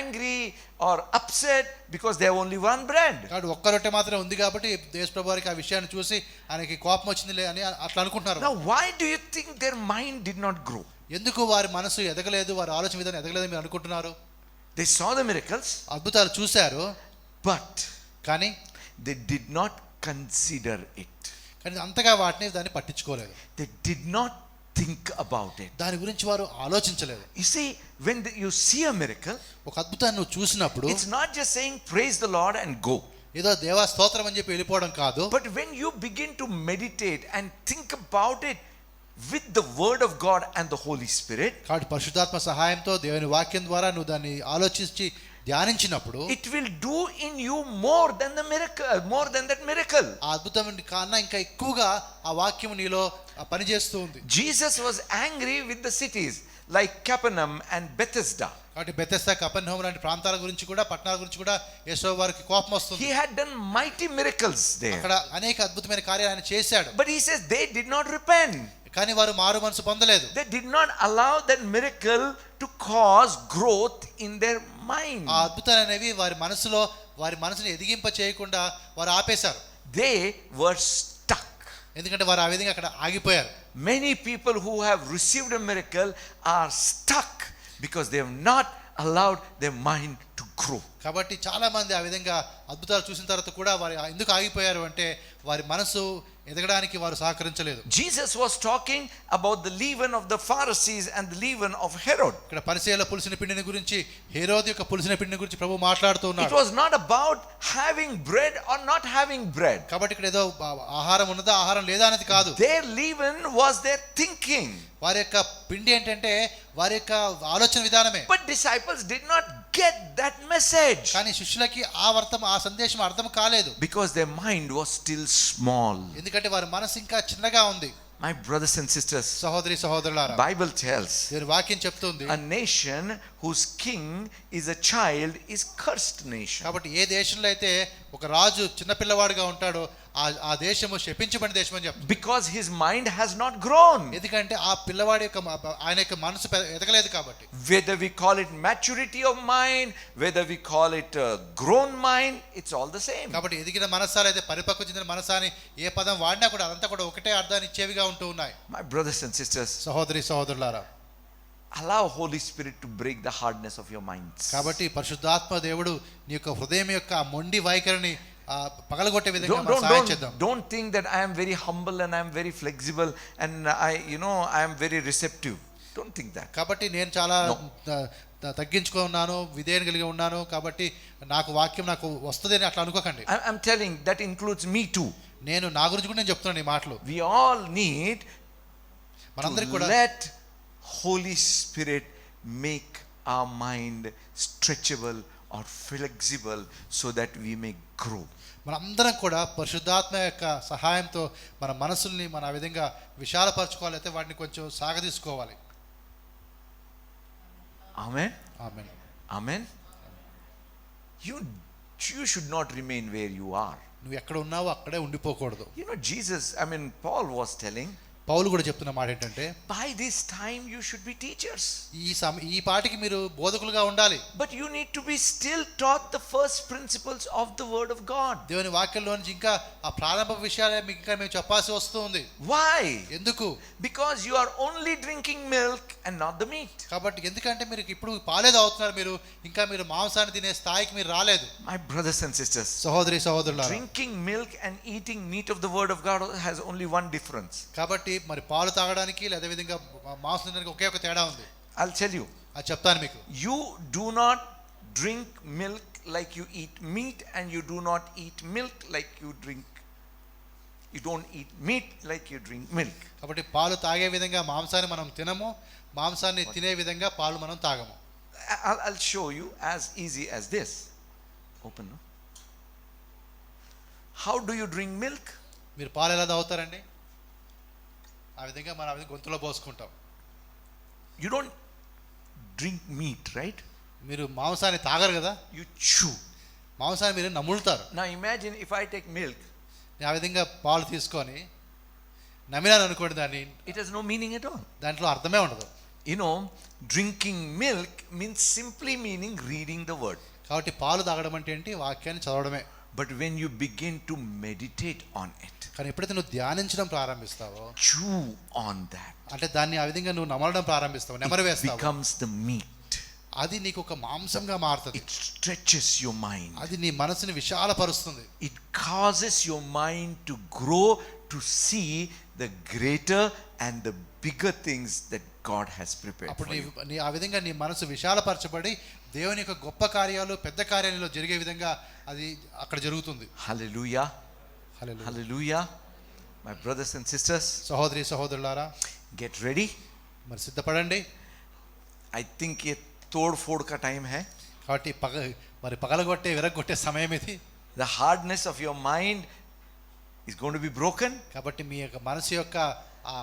angry or upset because they have only one bread. కాబట్టి ఒక్క రొట్టె మాత్రమే ఉంది కాబట్టి యేసు ప్రభువారికి ఆ విషయాన్ని చూసి ఆయనకి కోపం వచ్చిందిలే అని అట్లా అనుకుంటున్నారు. Now why do you think their mind did not grow? ఎందుకు వారి మనసు ఎదగలేదు, వారి ఆలోచన విధానం ఎదగలేదు మీరు అనుకుంటున్నారు? They saw the miracles, అద్భుతాలు చూశారు, but కానీ they did not consider it. కానీ అంతగా దాన్ని పట్టించుకోలేదు. They did not think about it. దాని గురించి వారు ఆలోచించలేదు. You see, when you see a miracle, ఒక అద్భుతాన్ని నువ్వు చూసినప్పుడు it's not just saying praise the Lord and go. ఏదో దేవా స్తోత్రం అని చెప్పి వెళ్ళిపోవడం కాదు. But when you begin to meditate and think about it with the word of God and the Holy Spirit, కాబట్టి పరిశుద్ధాత్మ సహాయంతో దేవుని వాక్యం ద్వారా నువ్వు దాన్ని ఆలోచించి ధ్యానించినప్పుడు it will do in you more than the miracle, more than that miracle. ఆ అద్భుతం కన్నా ఇంకా ఎక్కువగా ఆ వాక్యం నీలో పనిచేస్తూ ఉంది. Jesus was angry with the cities like Capernaum and Bethesda. కాబట్టి బెతెస్దా, కపెర్నహూము లాంటి ప్రాంతాల గురించి కూడా, పట్టణాల గురించి కూడా యేసు వారికి కోపం వస్తుంది. He had done mighty miracles there. అక్కడ అనేక అద్భుతమైన కార్యాలు ఆయన చేశాడు. But he says they did not repent. కానీ వారు మారు మనసు పొందలేదు. They did not allow that miracle to cause growth in their mind. ఆ అద్భుతాలు అనేవి వారి మనసుని ఎదిగింప చేయకుండా వారు ఆపేశారు. They were stuck. ఎందుకంటే వారు ఆ విధంగా అక్కడ ఆగిపోయారు. Many people who have received a miracle are stuck because they have not allowed their mind to grow. కాబట్టి చాలా మంది ఆ విధంగా అద్భుతాలు చూసిన తర్వాత కూడా వారు ఎందుకు ఆగిపోయారు అంటే వారి మనసు ఎదగడానికి వారు సహకరించలేదు. Jesus was talking about the leaven of the Pharisees and the leaven of Herod. ఇక్కడ పరిసయ్యుల పులిసిన పిండిని గురించి, హేరోదు యొక్క పులిసిన పిండిని గురించి ప్రభువు మాట్లాడుతూ ఉన్నాడు. It was not about having bread or not having bread. కాబట్టి ఇక్కడ ఏదో ఆహారం ఉన్నదా ఆహారం లేదా అనేది కాదు. Their leaven was their thinking. వారి యొక్క పిండి ఏంటంటే వారి యొక్క ఆలోచన విధానమే. But disciples did not get that message. కానీ శిష్యులకి ఆ సందేశం అర్థం కాలేదు. Because their mind was still small. ఎందుకంటే వారి మనసు ఇంకా చిన్నగా ఉంది. My brothers and sisters, సహోదరి సహోదరులారా, Bible tells దేవుని వాక్యం చెప్తుంది a nation whose king is a child is cursed nation. కాబట్టి ఏ దేశంలో అయితే ఒక రాజు చిన్నపిల్లవాడిగా ఉంటాడో ఆ దేశము శపించబడిన దేశం అని చెప్తుంది. Because his mind has not grown. ఎందుకంటే ఆ పిల్లవాడి యొక్క ఆయన యొక్క మనసు ఎదగలేదు కాబట్టి. Whether we call it maturity of mind, whether we call it grown mind, it's all the same. కాబట్టి ఎదిగిన మనసాలు అయితే, పరిపక్వ చెందిన మనసాని ఏ పదం వాడినా కూడా అదంతా కూడా ఒకటే అర్థాన్ని ఇచ్చేవిగా ఉంటూ ఉన్నాయి. My brothers and sisters, సహోదరి సహోదరులారా, allow Holy Spirit to break the hardness of your minds. కాబట్టి పరిశుద్ధాత్మ దేవుడు నీ యొక్క హృదయం యొక్క మొండి వైఖరిని పగలగొట్టే విధంగా మనం సహాయం చేద్దాం. Don't think that I am very humble and I am very flexible and I am very receptive. Don't think that. కాబట్టి నేను చాలా తగ్గించుకొని ఉన్నాను, విధేయత కలిగి ఉన్నాను, కాబట్టి నాకు వాక్యం నాకు వస్తుంది అని అట్లా అనుకోకండి. I'm telling that includes me too. నేను నా గురించి కూడా నేను చెప్తున్నాను ఈ మాటలు. We all need మనందరికీ to కూడా let Holy Spirit make our mind stretchable or flexible so that we may grow. మనందరం కూడా పరిశుద్ధాత్మ యొక్క సహాయంతో మన మనసుల్ని మన ఆ విధంగా విశాలపరచుకోవాలి, అయితే వాటిని కొంచెం సాగదీసుకోవాలి. Amen. Amen. Amen. You should not remain where you are. నువ్వు ఎక్కడ ఉన్నావో అక్కడే ఉండిపోకూడదు. Paul was telling, పౌలు కూడా చెప్తున్న మాట ఏంటంటే, by this time you should be teachers. ఈ పాటికి మీరు బోధకులుగా ఉండాలి. But you need to be still taught the first principles of the word of God. దేవుని వాక్యంలో నుంచి ఇంకా ఆ ప్రారంభ విషయాలే మీకు ఇంకా మేము చెప్పాల్సి వస్తుంది. Why? ఎందుకు? Because you are only drinking milk and not the meat. కాబట్టి ఎందుకంటే మీరు ఇప్పుడు పాలే తాగుతున్నారు, మీరు మాంసాన్ని తినే స్థాయికి మీరు రాలేదు. My brothers and sisters, సహోదరి సహోదరులారా, drinking milk and eating meat of the word of God has only one difference. కాబట్టి మరి పాలు తాగడానికి లేదా విధంగా మాంసం తినడానికి ఒకే ఒక తేడా ఉంది. I'll tell you. అది చెప్తాను మీకు. You do not drink milk like you eat meat, and you do not eat milk like you don't eat meat like you drink milk. కాబట్టి పాలు తాగే విధంగా మాంసాన్ని మనం తినము, మాంసాన్ని తినే విధంగా పాలు మనం తాగము. I'll show you as easy as this. Open. No? How do you drink milk? మీరు పాలు ఎలా తాగుతారండి? ఆ విధంగా మనం గొంతులో పోసుకుంటాం. You don't drink meat, right? మీరు మాంసాన్ని తాగరు కదా, you chew. మాంసాన్ని మీరు నములుతారు. Now imagine if I take milk. ఆ విధంగా పాలు తీసుకొని నమిలాను అనుకోండి, దాన్ని it has no meaning at all. దాంట్లో అర్థమే ఉండదు. Drinking milk means simply meaning reading the word. కాబట్టి పాలు తాగడం అంటే ఏంటి? వాక్యాన్ని చదవడమే. But when you begin to meditate on it, కానీ ఎప్పుడైతే నువ్వు ధ్యానించడం ప్రారంభిస్తావో, chew on that, అంటే దాన్ని ఆ విధంగా నువ్వు నమలడం ప్రారంభిస్తావు, నెమరవేస్తావు, becomes the meat. అది నీకు ఒక మాంసంగా మారుతుంది. It stretches your mind. అది నీ మనసుని విశాలపరుస్తుంది. It causes your mind to grow to see the greater and the bigger things that God has prepared అప్పుడు for you. నీ ఆ విధంగా నీ మనసు విశాలపరచబడి దేవుని యొక్క గొప్ప కార్యాలు పెద్ద కార్యాలలో జరిగే విధంగా అది అక్కడ జరుగుతుంది. Hallelujah. Hallelujah. Hallelujah. My brothers and sisters, సహోదరి సహోదరులారా, get ready. మరి సిద్ధపడండి. I think ये तोड़ फोड़ का time है. కాబట్టి మరి పగలగొట్టే విరగొట్టే సమయం ఇది. The hardness of your mind is going to be broken. కాబట్టి మీ యొక్క మనసు యొక్క ఆ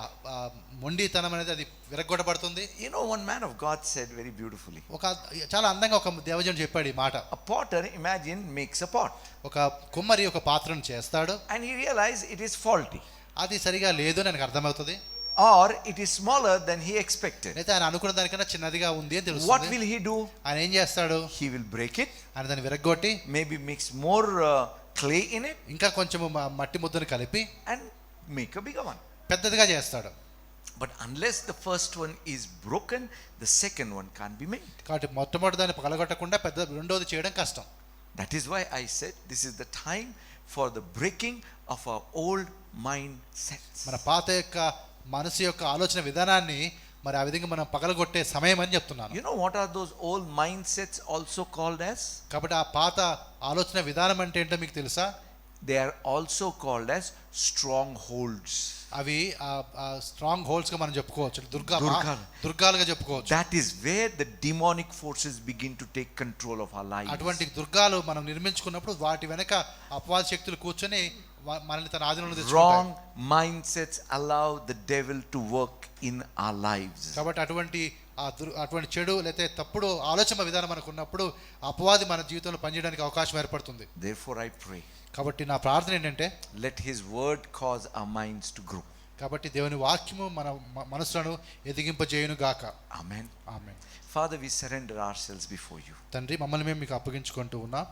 మొండితనం అనేది అది విరగొట్టబడుతుంది. You know, one man of God said very beautifully. ఒక చాలా అందంగా ఒక దేవజనుడు చెప్పాడు ఈ మాట. A potter, imagine, makes a pot. ఒక కుమ్మరి ఒక పాత్రను చేస్తాడు. And he realized it is faulty. అది సరిగా లేదు అని నాకు అర్థమవుతుంది. Or it is smaller than he expected. అయితే ఆయన అనుకున్న దానికన్నా చిన్నదిగా ఉంది అని What తెలుస్తుంది. will he do? ఆయన ఏం చేస్తాడు? He will break it. ఆయన దాన్ని విరగొట్టి Maybe mix more clay in it. ఇంకా కొంచెం మట్టి ముద్దను కలిపి And make a bigger one. పెద్దదిగా చేస్తాడు. But unless the first one is broken, the second one can't be made. కాబట్టి మొట్టమొదటి దాన్ని పగలగొట్టకుండా రెండోది చేయడం కష్టం. That is why I said this is the time for the breaking of our old mindsets. మన పాత యొక్క మనసు యొక్క ఆలోచన విధానాన్ని మరి ఆ విధంగా మనం పగలగొట్టే సమయం అని చెప్తున్నాను. You know what are those old mindsets also called as? కాబట్టి ఆ పాత ఆలోచన విధానం అంటే ఏంటో మీకు తెలుసా? They are also called as strongholds. అవి స్ట్రాంగ్ హోల్డ్స్ గా మనం చెప్పుకోవచ్చు. దుర్గాలుగా చెప్పుకోవచ్చు. That is where the demonic forces begin to take control of our lives. అటువంటి దుర్గాలు మనం నిర్మించుకున్నప్పుడు వాటి వెనక అపవాద శక్తులు కూర్చొని మనల్ని తన ఆధీనంలో తెచ్చుకుంటాయి. Wrong mindsets allow the devil to work in our lives. కాబట్టి అటువంటి చెడు లేతే తప్పుడు ఆలోచన విధానం మనకు ఉన్నప్పుడు అపవాది మన జీవితంలో పనిచేయడానికి అవకాశం ఏర్పడుతుంది. Therefore I pray, కాబట్టి నా ప్రార్థన ఏంటంటే let his word cause our minds to grow. కాబట్టి దేవుని వాక్యము మన మనసులను ఎదిగింపజేయును గాక. Amen. Amen. Father, we surrender ourselves before you. తండ్రి, మమ్మల్ని మేము మీకు అప్పగించుకుంటూ ఉన్నాం.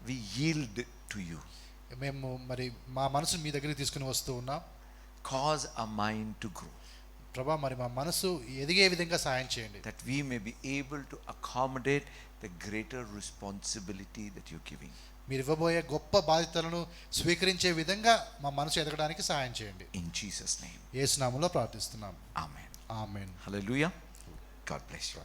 We yield to you. మేము మరి మా మనసును మీ దగ్గరికి తీసుకుని వస్తూ ఉన్నాం. Cause our mind to grow. ప్రభా, మరి మా మనసు ఎదిగే విధంగా సహాయం చేయండి. That we may be able to accommodate the greater responsibility that you're giving. మీరు ఇవ్వబోయే గొప్ప బాధ్యతలను స్వీకరించే విధంగా మా మనసు ఎదగడానికి సహాయం చేయండి. In Jesus' name. యేసు నామములో ప్రార్థిస్తున్నాం. Amen. Amen. Hallelujah. God bless you.